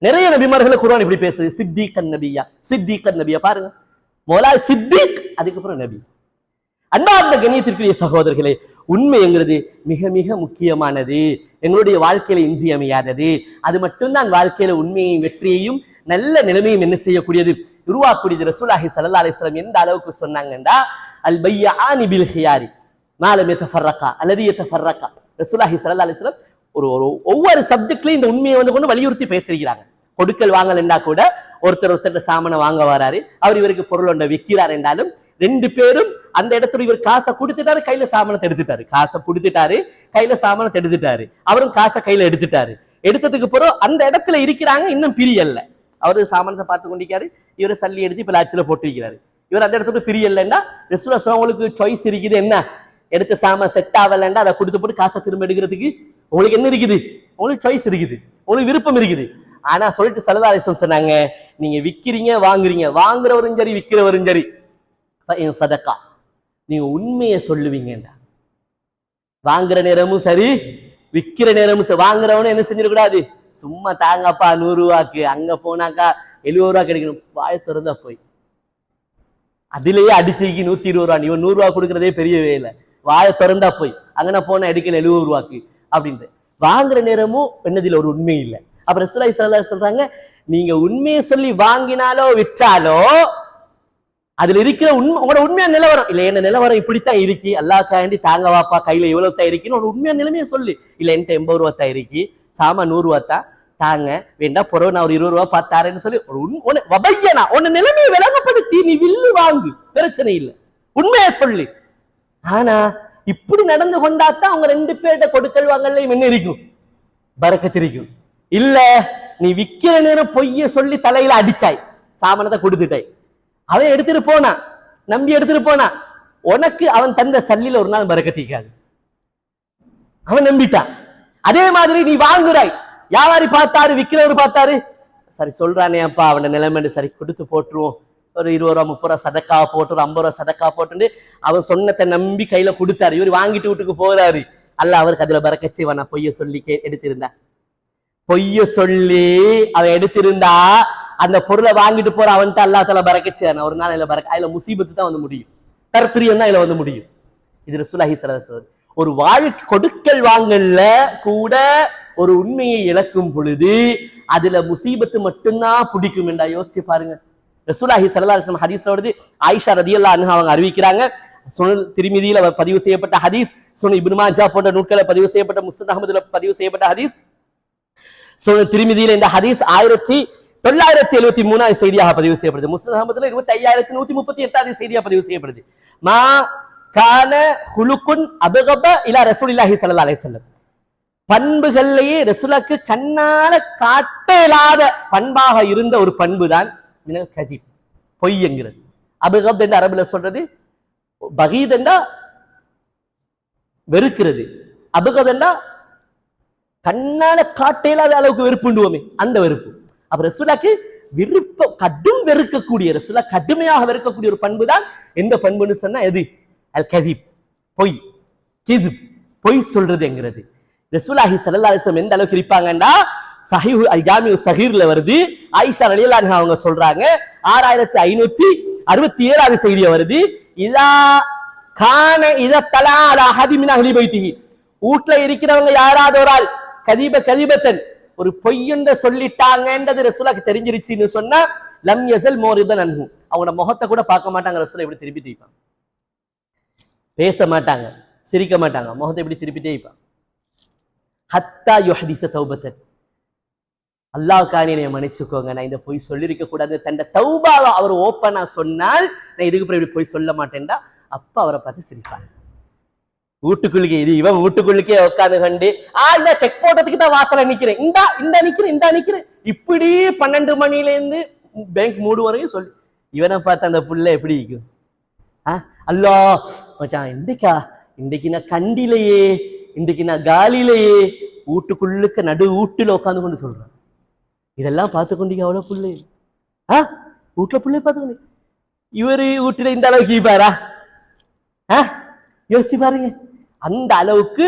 நிறைய நபிமார்களை குர்ஆன் இப்படி பேசுது, சித்திகன் நபியா, சித்திகன் நபியா. பாருங்க, மௌலா சித்திக், அதுக்கப்புறம் நபி. அன்பார்ந்த கண்ணியத்திற்குரிய சகோதரர்களே, உண்மைங்கிறது மிக மிக முக்கியமானது, எங்களுடைய வாழ்க்கையில இன்றியமையாதது. அது மட்டும்தான் வாழ்க்கையில உண்மையையும் வெற்றியையும் நல்ல நிலைமையும் என்ன செய்யக்கூடியது, உருவாக்கக்கூடியது. ரசூலுல்லாஹி ஸல்லல்லாஹு அலைஹி வஸல்லம் எந்த அளவுக்கு சொன்னாங்கண்டா, அல் பையானி பில் ஹியாரி மா லம் யதஃபர்ரகா அல்லதி யதஃபர்ரகா. ரசூலுல்லாஹி ஸல்லல்லாஹு அலைஹி வஸல்லம் ஒவ்வொரு சப்ஜெக்ட்லயும் இந்த உண்மையை வந்து கொண்டு வலியுறுத்தி பேசுகிறாங்க. கொடுக்கல் வாங்கலண்டா கூட ஒருத்தர் சாமானை வாங்க வராரு, அவர் இவருக்கு பொருள் ஒன்றை விற்கிறார் என்றாலும் ரெண்டு பேரும் அந்த இடத்துல இவர் காசை கொடுத்துட்டாரு, கையில சாமானத்தை எடுத்துட்டாரு, காசை கொடுத்துட்டாரு, கையில சாமானத்தை எடுத்துட்டாரு, அவரும் காசை கையில எடுத்துட்டாரு. எடுத்ததுக்கு பிறகு அந்த இடத்துல இருக்கிறாங்க, இன்னும் பிரியல்ல. அவரு சாமானத்தை பார்த்து கொண்டிருக்காரு, இவரு சல்லி எடுத்து பிளாச்சில போட்டிருக்கிறாரு. இவர் அந்த இடத்துல பிரியல்லண்டா ரசூலுல்லாஹ் உங்களுக்கு சாய்ஸ் இருக்குது. என்ன எடுத்த சாமான் செட் ஆகலண்டா அதை கொடுத்து போட்டு காசை திரும்ப எடுக்கிறதுக்கு உங்களுக்கு என்ன இருக்குது? உங்களுக்கு சாய்ஸ் இருக்குது, உங்களுக்கு விருப்பம் இருக்குது. ஆனா சொல்லிட்டு ஸல்லல்லாஹு அலைஹி வஸல்லம் சொன்னாங்க, நீங்க விக்கிறீங்க வாங்குறீங்க, வாங்குறவரும் சரி விக்கிறவரும் சரி, சதக்கா, நீங்க உண்மையை சொல்லுவீங்கடா. வாங்குற நேரமும் சரி, விக்கிற நேரமும் சரி. வாங்குறவனும் என்ன செஞ்சிடக்கூடாது, சும்மா தாங்கப்பா 100 ரூபாய்க்கு, அங்க போனாக்கா 70 ரூபா கிடைக்கணும், வாய திறந்தா போய் அதுலயே அடிச்சுக்கு 120 ரூபா, இவன் 100 ரூபா கொடுக்கறதே பெரிய வேலை, வாய திறந்தா போய் அங்கன போனா எடுக்கல 70 ரூபாய்க்கு அப்படின்ட்டு. வாங்குற நேரமும் என்னதுல ஒரு உண்மை இல்லை. அப்ப ரசூலுல்லாஹி ஸல்லல்லாஹு அலைஹி சொல்றாங்க, நீங்க உண்மையை சொல்லி வாங்கினாலோ விற்றாலோ அதுல இருக்கிற உங்களோட உண்மையான நிலவரம் இல்ல, என்ன நிலவரம் இப்படித்தான் இருக்கு, அல்லாஹ்காண்டி தாங்க வாப்பா, கையில எவ்வளவு தான் இருக்குன்னு ஒரு உண்மையான நிலைமையை சொல்லு. இல்ல என்கிட்ட 80 ரூபா தான் இருக்கு, சாமா 100 ரூபா தான் தாங்க, வேண்டா பொறவு நான் ஒரு 20 ரூபா பார்த்தாருன்னு சொல்லி ஒன்னு நிலைமையை விளங்கப்படுத்தி நீ வில்லு வாங்கு, பிரச்சனை இல்லை, உண்மையை சொல்லு. ஆனா இப்படி நடந்து கொண்டாத்தான் அவங்க ரெண்டு பேர்கிட்ட கொடுக்கல் வாங்கலையும் என்ன இருக்கும், பரக்கத்து இருக்கும். இல்ல நீ விக்கிற நேரம் பொய்ய சொல்லி தலையில அடிச்சாய், சாமானத்தை கொடுத்துட்டாய், அவன் எடுத்துட்டு போனா, நம்பி எடுத்துட்டு போனா, உனக்கு அவன் தந்த சல்லில ஒரு நாள் பரக்கத்திக்காது, அவன் நம்பிட்டான். அதே மாதிரி நீ வாங்குறாய், வியாபாரி பார்த்தாரு, விக்கிறவர் பார்த்தாரு, சரி சொல்றானே அப்பா அவன நிலைமை சரி கொடுத்து போட்டுருவோம், ஒரு 20 ரூபா 30 ரூபா சதக்காவை போட்டு, ஒரு 50 ரூபா சதக்கா போட்டு அவன் சொன்னத்தை நம்பி கையில கொடுத்தாரு. இவர் வாங்கிட்டு வீட்டுக்கு போறாரு, அல்ல அவருக்கு அதுல பரக்கச்சி வேணா. பொய்ய சொல்லி எடுத்திருந்தா, பொய்ய சொல்லி அவன் எடுத்திருந்தா அந்த பொருளை வாங்கிட்டு போற அவன்கிட்ட அல்லாஹ் தஆலா பரக்கச்சி ஒரு நாள் அதுல முசீபத்து தான் வந்து முடியும், தர்த்திரியம் தான் இதுல வந்து முடியும். இது ரசூலுல்லாஹி ஸல்லல்லாஹு அலைஹி வஸல்லம் ஒரு வாழ்க்கை கொடுக்கல் வாங்கல்ல கூட ஒரு உண்மையை இழக்கும் பொழுது அதுல முசீபத்து மட்டும்தான் பிடிக்கும் என்றா யோசிச்சு பாருங்க. ரசூலுல்லாஹி ஸல்லல்லாஹு அலைஹி வஸல்லம் ஹதீஸ்ல வருது, ஆயிஷா ரலியல்லாஹு அன்ஹா அவங்க அறிவிக்கிறாங்க, சுனன் திர்மிதியில பதிவு செய்யப்பட்ட ஹதீஸ், சுனன் இப்னு மாஜா போன்ற நூல்களில் பதிவு செய்யப்பட்ட, முஸ்னத் அஹ்மதுல பதிவு செய்யப்பட்ட ஹதீஸ். சுனன் திர்மிதியில இந்த ஹதீஸ் 1973 செய்தியாக பதிவு செய்யப்படுது. முஸ்னத் அஹ்மதுல 25138 செய்தியாக பதிவு செய்யப்படுது. மா கான ஹுலுகுன் அபகப இலா ரசூலில்லாஹி ஸல்லல்லாஹு அலைஹி வஸல்லம். பண்புகள்லயே ரசூலுக்கு கண்ணால காட்டலாத பண்பாக இருந்த ஒரு பண்பு தான் மினல் கஸிப், பொய் என்கிறது. அபுகத் என்ற அரபுல சொல்றது, பகீத் என்றா வெறுக்கிறது, அபுகத் என்றா கண்ணால காட்டலாத அளவுக்கு வெறுப்புண்டுவோமே அந்த வெறுப்பு. அப்ப ரசூலுக்கு விருப்பம் கடும் வெறுக்கக்கூடிய, ரசூலா கடுமையாக வெறுக்கக்கூடிய ஒரு பண்பு தான் எந்த பண்புன்னு சொன்னா எது? அல் கஸிப், பொய். கிஸிப், பொய் சொல்றது என்கிறது. ரசூலுல்லாஹி ஸல்லல்லாஹு அலைஹி வஸல்லம் எந்த அளவுக்கு இருப்பாங்கன்னா, சஹீஹ் அல் ஜாமிஉ ஸகீர்ல வருது, ஆயிஷா ரலியல்லாஹு அன்ஹா அவங்க சொல்றாங்க, 6567வது செய்தியா வருது, இதா கான இதா தலா அலா அஹதி மின் அஹ்லி பைத்திஹி, வீட்ல இருக்கிறவங்க யாராவது ஒரு ஆள் கதீபத்தன் ஒரு பொய்யொன்ற சொல்லிட்டாங்கன்றது ரசூலுக்கு தெரிஞ்சிருச்சுன்னு சொன்னா, லம் யஸல் மோரிதன் அன்ஹு, அவங்களோட முகத்தை கூட பார்க்க மாட்டாங்க. ரசூலுல்லாஹ் இப்படி திருப்பி வைப்பாங்க, பேச மாட்டாங்க, சிரிக்க மாட்டாங்க, முகத்தை இப்படி திருப்பிட்டே வைப்பாங்க. ஹத்தா யுஹதிஸ தௌபத்தன், அல்லாஹ்கானே என்னை மன்னிச்சுக்கோங்க, நான் இந்த பொய் சொல்லிருக்க கூடாது, தன்னை தௌபாவை அவர் ஓப்பனா சொன்னால் நான் இதுக்கு அப்புறம் இப்படி பொய் சொல்ல மாட்டேன்டா, அப்ப அவரை பார்த்து சிரிப்பாங்க. வீட்டுக்குள்ளுக்கே இது இவன் வீட்டுக்குள்ளுக்கே உட்காந்து கண்டு இந்த செக் போட்டதுக்கு தான் வாசல நிக்கிறேன், இந்த நிக்கிறேன் இப்படி 12 மணில இருந்து பேங்க் மூடு வரையும் சொல்லி இவனை பார்த்து அந்த புள்ள எப்படி இருக்கும்? அல்லா மச்சான், இன்றைக்கு நான் கண்டிலேயே, இன்றைக்கு நான் காலிலேயே, வீட்டுக்குள்ளுக்க நடு வீட்டுல உட்காந்து கொண்டு சொல்றேன். இதெல்லாம் பார்த்து கொண்டீங்க அவ்வளவு புள்ளை, வீட்டுல புள்ளை பார்த்துக்கொண்டு இவரு வீட்டுல இந்த அளவுக்கு இருப்பாரா? யோசிச்சு பாருங்க. அந்த அளவுக்கு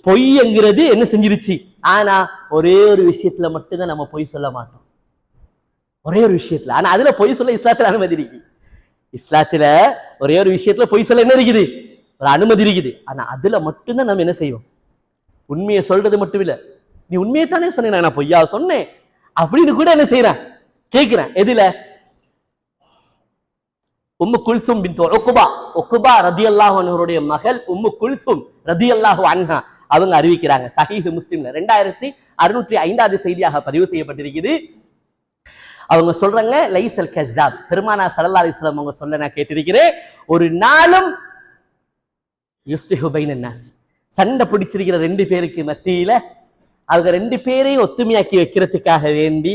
பொய்ங்கிறது என்ன செஞ்சிருச்சு. ஆனா ஒரே ஒரு விஷயத்துல மட்டும்தான் நம்ம பொய் சொல்ல மாட்டோம், ஒரே ஒரு விஷயத்துல. ஆனா அதுல பொய் சொல்ல இஸ்லாத்துல அனுமதி இருக்கு. இஸ்லாத்துல ஒரே ஒரு விஷயத்துல பொய் சொல்ல என்ன இருக்குது? ஒரு அனுமதி இருக்குது. ஆனா அதுல மட்டும்தான் நம்ம என்ன செய்வோம்? உண்மையை சொல்றது மட்டும் இல்ல, நீ உண்மையை தானே சொன்ன, நான் பொய்யா சொன்னேன் அப்படின்னு கூட என்ன செய்யறேன், கேட்கிறேன். எதுல? உம்மு குல்சும் பின்த் உக்பா ரலியல்லாஹு அன்ஹுடைய மகள் உம்மு குல்சும் ரலியல்லாஹு அன்ஹா அவங்க அறிவிக்கிறாங்க, சஹீஹ் முஸ்லிம்ல 2605வது செய்தியாக பதிவு செய்யப்பட்டிருக்குது. அவங்க சொல்றாங்க, லைஸல் கஸாப், பெருமானார் ஸல்லல்லாஹு அலைஹி வஸல்லம் அவங்க சொல்ல நான் கேட்டிருக்கிறேன், ஒரு நாளும் யுஸ்லிஹு பைனன் நாஸ், சண்டை பிடிச்சிருக்கிற 2 பேருக்கு மத்தியில அவங்க 2 பேரையும் ஒத்துமையாக்கி வைக்கிறதுக்காக வேண்டி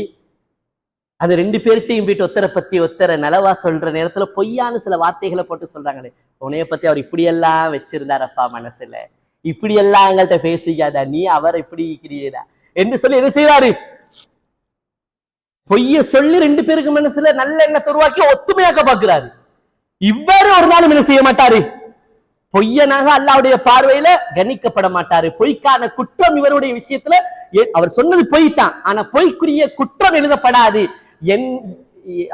அந்த 2 பேர்கிட்டையும் போயிட்டு ஒத்தரை பத்தி ஒத்தரை நலவா சொல்ற நேரத்துல பொய்யான சில வார்த்தைகளை போட்டு சொல்றாங்களே, உன்னைய பத்தி அவர் இப்படியெல்லாம் வச்சிருந்தாரப்பா மனசுல, இப்படியெல்லாம் எங்கள்கிட்ட பேசிக்காதா, நீ அவரை இப்படி இருக்கிறீரா என்று சொல்லி என்ன செய்வாரு? பொய்ய சொல்லி 2 பேருக்கு மனசுல நல்ல எண்ணத்தை உருவாக்கி ஒத்துமையாக்க பாக்குறாரு. இவ்வாறு ஒரு நாளும் என்ன செய்ய மாட்டாரு, பொய்யனாக அல்லாஹ்வுடைய பார்வையில கணிக்கப்பட மாட்டாரு. பொய்க்கான குற்றம் இவருடைய விஷயத்துல, அவர் சொன்னது பொய் தான், ஆனா பொய்க்குரிய குற்றம் எழுதப்படாது.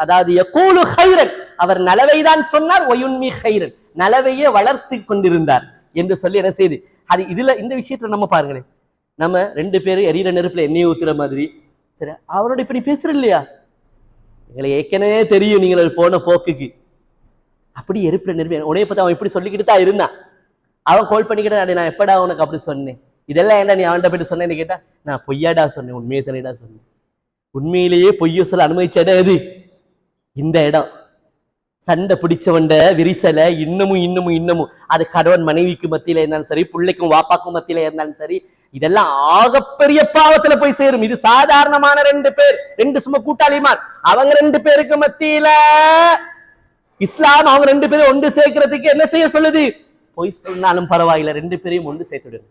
அதாவது யகூலு கைரன், அவர் நலவைதான் சொன்னார், வயுன்மி கைரன், நலவையே வளர்த்து கொண்டிருந்தார் என்று சொல்லி என்ன செய்து. அது இதுல இந்த விஷயத்துல நம்ம பாருங்களேன், நம்ம 2 பேரும் எரியிற நெருப்புல எண்ணெய் ஊத்துற மாதிரி, சரி அவரோட இப்ப நீ பேசுற இல்லையா, எங்களை ஏற்கனவே தெரியும் நீங்கள் போன போக்குக்கு, அப்படி எருப்புல நெருப்பு உனைய பத்தி அவன் இப்படி சொல்லிக்கிட்டு தான் இருந்தான். அவன் கால் பண்ணிக்கிட்ட, நான் எப்படா உனக்கு அப்படி சொன்னேன், இதெல்லாம் ஏன்டா நீ அவன்கிட்ட போயிட்டு சொன்னேன்னு கேட்டா, நான் பொய்யாடா சொன்னேன், உண்மையை தானேடா சொன்னேன். உண்மையிலேயே பொய்ய சொல்ல அனுமதிச்ச இடம் எது? இந்த இடம். சண்டை பிடிச்சவண்ட விரிசல இன்னமும் அது கணவன் மனைவிக்கு மத்தியில இருந்தாலும் சரி, பிள்ளைக்கும் வாப்பாக்கும் மத்தியில இருந்தாலும் சரி, இதெல்லாம் ஆகப்பெரிய பாவத்துல போய் சேரும். இது சாதாரணமான 2 பேர், 2 சும்மா கூட்டாளிமார், அவங்க 2 பேருக்கு மத்தியில இஸ்லாம் அவங்க 2 பேரும் ஒன்று சேர்க்கிறதுக்கு என்ன செய்ய சொல்லுது? பொய் சொன்னாலும் பரவாயில்ல, 2 பேரையும் ஒன்று சேர்த்துடுங்க.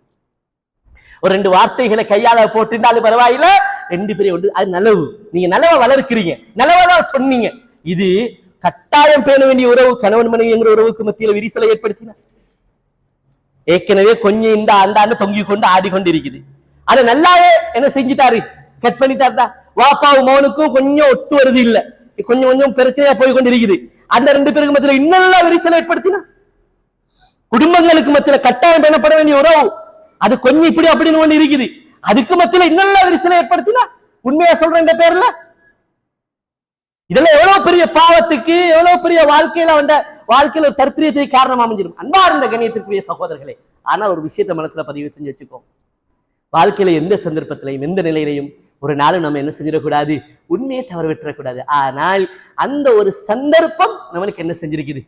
ஒரு 2 வார்த்தைகளை கையால போட்டுட்டாலும் பரவாயில்ல, 2 பேரையும் ஒன்று. அது நலவு, நீங்க நலவை வளர்க்கிறீங்க, நலவைதான் சொன்னீங்க. இது கட்டாயம் பேண வேண்டிய உறவு, கணவன் மனைவி என்கிற உறவுக்கு மத்தியில விரிசலை ஏற்படுத்தின. ஏற்கனவே கொஞ்சம் இந்த அந்த தொங்கி கொண்டு ஆடிக்கொண்டு இருக்குது. அதை நல்லாவே என்ன செஞ்சுட்டாரு, கட் பண்ணிட்டாருடா. வாப்பாவும் மௌனுக்கும் கொஞ்சம் ஒத்து வருது இல்ல, கொஞ்சம் கொஞ்சம் பிரச்சனையா போய் கொண்டு இருக்குது. அந்த 2 பேருக்கு மத்தியில இன்னும் விரிசலை ஏற்படுத்தினா. குடும்பங்களுக்கு மத்தியில கட்டாயம் பேணப்பட வேண்டிய உறவு, அது கொஞ்சம் இப்படி அப்படின்னு ஒண்ணு இருக்குது, அதுக்கு மத்தியில இன்னும் விரிசலை ஏற்படுத்தினா. உண்மையா சொல்ற இந்த பேர்ல இதெல்லாம் எவ்வளவு பெரிய பாவத்துக்கு, எவ்வளவு பெரிய வாழ்க்கையில ஒரு தரித்திரியத்தை காரணம் அமைஞ்சிடும். அன்பார்ந்த கண்ணியத்திற்குரிய சகோதரர்களே, ஆனா ஒரு விஷயத்தை மனசுல பதிவு செஞ்சு வச்சுக்கோ, வாழ்க்கையில எந்த சந்தர்ப்பத்திலையும் எந்த நிலையிலையும் ஒரு நாளும் நம்ம என்ன செஞ்சிடக்கூடாது, உண்மையை தவற விட்டுறக்கூடாது. ஆனால் அந்த ஒரு சந்தர்ப்பம் நம்மளுக்கு என்ன செஞ்சிருக்குது,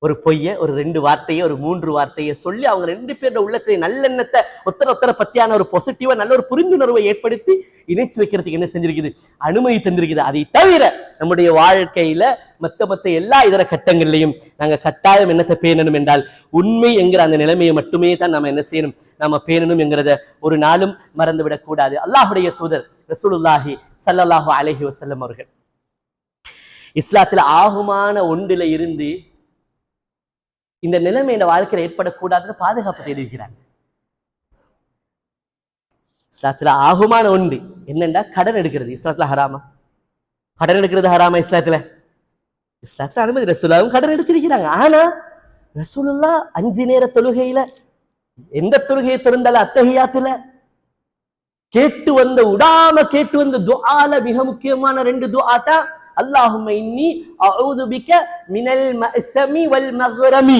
ஒரு பொய்ய, ஒரு 2 வார்த்தையை, ஒரு 3 வார்த்தையை சொல்லி அவங்க 2 பேரோட உள்ளத்துல நல்லெண்ணத்தை ஒத்தர பத்தியான ஒரு பாசிட்டிவா நல்ல ஒரு புரிந்துணர்வை ஏற்படுத்தி இணைச்சு வைக்கிறதுக்கு என்ன செஞ்சிருக்குது, அனுமதி தந்திருக்குது. அதை தவிர நம்முடைய வாழ்க்கையில மத்த எல்லா இதர கட்டங்கள்லையும் நாங்க கட்டாயம் என்னத்தை பேணணும் என்றால் உண்மை என்கிற அந்த நிலைமையை மட்டுமே தான் நம்ம என்ன செய்யணும், நம்ம பேணணும் என்கிறத ஒரு நாளும் மறந்துவிடக் கூடாது. அல்லாஹுடைய தூதர் ரசூலுல்லாஹி ஸல்லல்லாஹு அலைஹி வஸல்லம் அவர்கள் இஸ்லாத்துல ஆகுமான ஒன்றில இருந்து இந்த நிலைமை இந்த வாழ்க்கையில ஏற்படக்கூடாதுன்னு பாதுகாப்பு தேடுகிறாங்க. இஸ்லாத்துல ஆகுமான ஒன்று என்னண்டா கடன் எடுக்கிறது. இஸ்லாத்துல ஹராமா? கடன் எடுக்கிறது ஹராமா? இஸ்லாத்துல அனுமதி. ரசூலுல்லாஹ் கடன் எடுத்திருக்கிறாங்க. ஆனா ரசூலுல்லாஹ் 5 நேர தொழுகையில எந்த தொழுகையை திறந்தாலும் அத்தஹியாத்துல விடாம கேட்டு வந்த துஆல மிக முக்கியமான 2 துஆ தான் அல்லாஹும்ம இன்னி அஊது பிக மினல் மஅஸமி வல் மக்ரமி.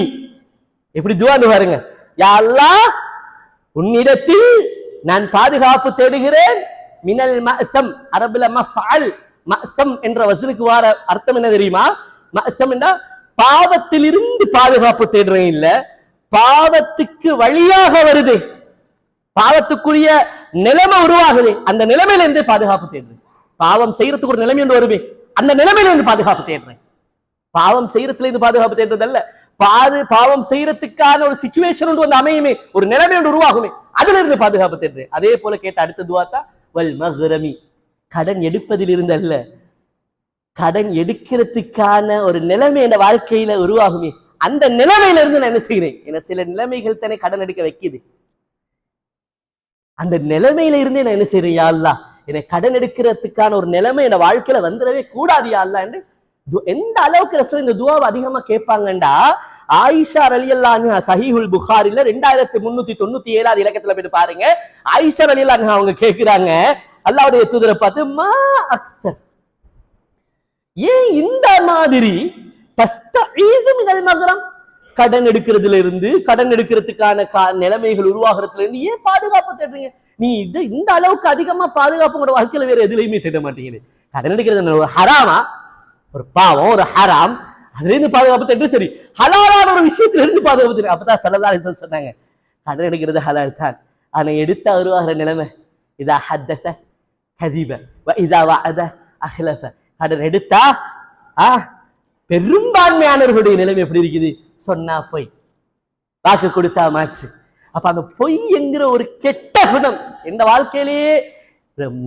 எப்படி துஆன்னு பாருங்க. யா அல்லாஹ், உன்னிடத்தில் நான் பாதுகாப்பு தேடுகிறேன். மினல் மஅஸம், அரபுல மஃஅல், மஅஸம் என்ற வசனுக்கு வர அர்த்தம் என்ன தெரியுமா? மஅஸம் என்றா பாவத்திலிருந்து பாதுகாப்பு தேடுறேன் இல்ல, பாவத்துக்கு வழியாக வருது, பாவத்துக்குரிய நிலைமை உருவாகுது, அந்த நிலைமையில இருந்து பாதுகாப்பு தேடுறேன். பாவம் செய்யறதுக்கு ஒரு நிலைமை ஒன்று வருமே, அந்த நிலைமையில இருந்து பாதுகாப்பு தேடுறேன். பாவம் செய்யறதுல இருந்து பாதுகாப்பு தேடுறது அல்ல, பாவம் செய்யறதுக்கான ஒரு சிச்சுவேஷன் ஒன்று வந்து அமையுமே, ஒரு நிலைமை ஒன்று உருவாகுமே, அதுல இருந்து பாதுகாப்பு தேடுறேன். அதே போல கேட்ட அடுத்த துஆ தான் வல் மக்ரமி. கடன் எடுப்பதில் இருந்து அல்ல, கடன் எடுக்கிறதுக்கான ஒரு நிலைமை என் வாழ்க்கையில உருவாகுமே, அந்த நிலைமையில இருந்து நான் என்ன செய்கிறேன், என சில நிலைமைகள் தானே கடன் எடுக்க வைக்குது, அந்த நிலைமையில இருந்தே நான் என்ன செய்யறேன், யா அல்லாஹ் என்னை கடன் எடுக்கிறதுக்கான ஒரு நிலைமை என் வாழ்க்கையில வந்துடவே கூடாது யா அல்லாஹ் என்று எந்த அளவுக்கு ரசூல் இந்த துஆவை அதிகமா கேட்பாங்கண்டா, ஆயிஷா ரலியல்லாஹு அன்ஹா சஹீஹுல் புகாரில 2397வது இலக்கத்துல போய் பாருங்க. ஆயிஷா ரலியல்லாஹு அன்ஹா அவங்க கேக்குறாங்க அல்லாஹ்வுடைய தூதரை பார்த்து, மா அக்ஸர், ஏன் இந்த மாதிரி தஸ்தஈஸு மினல் மக்ரம், கடன் எடுக்கிறதுல இருந்து, கடன் எடுக்கிறதுக்கான நிலைமைகள் உருவாகிறதுல இருந்து ஏன் பாதுகாப்பு தேடுறீங்க? நீ இந்த அளவுக்கு அதிகமா பாதுகாப்பு உங்களோட வாழ்க்கையில வேற எதுலையுமே தேட மாட்டீங்க. கடன் எடுக்கிறது ஒரு ஹராமா, ஒரு பாவம், ஒரு ஹராம், அதுல இருந்து பாதுகாப்பு தேடு. சரி, ஹலாலான ஒரு விஷயத்துல இருந்து பாதுகாப்பு தேடு. அப்பதான் ஸல்லல்லாஹு அலைஹி வஸல்லம் சொன்னாங்க, கடன் எடுக்கிறது ஹலால் தான், ஆனா எடுத்த உருவாகிற நிலைமை இதா ஹத்தஸ கதிப வ இதா வஅத அஹ்லஃப. கடன் எடுத்தா பெரும்பான்மையானவர்களுடைய நிலைமை எப்படி இருக்குது, சொன்னா பொய், வாக்கு கொடுத்தா மாற்று. அப்ப அந்த பொய் என்கிற ஒரு கெட்ட குணம் இந்த வாழ்க்கையிலேயே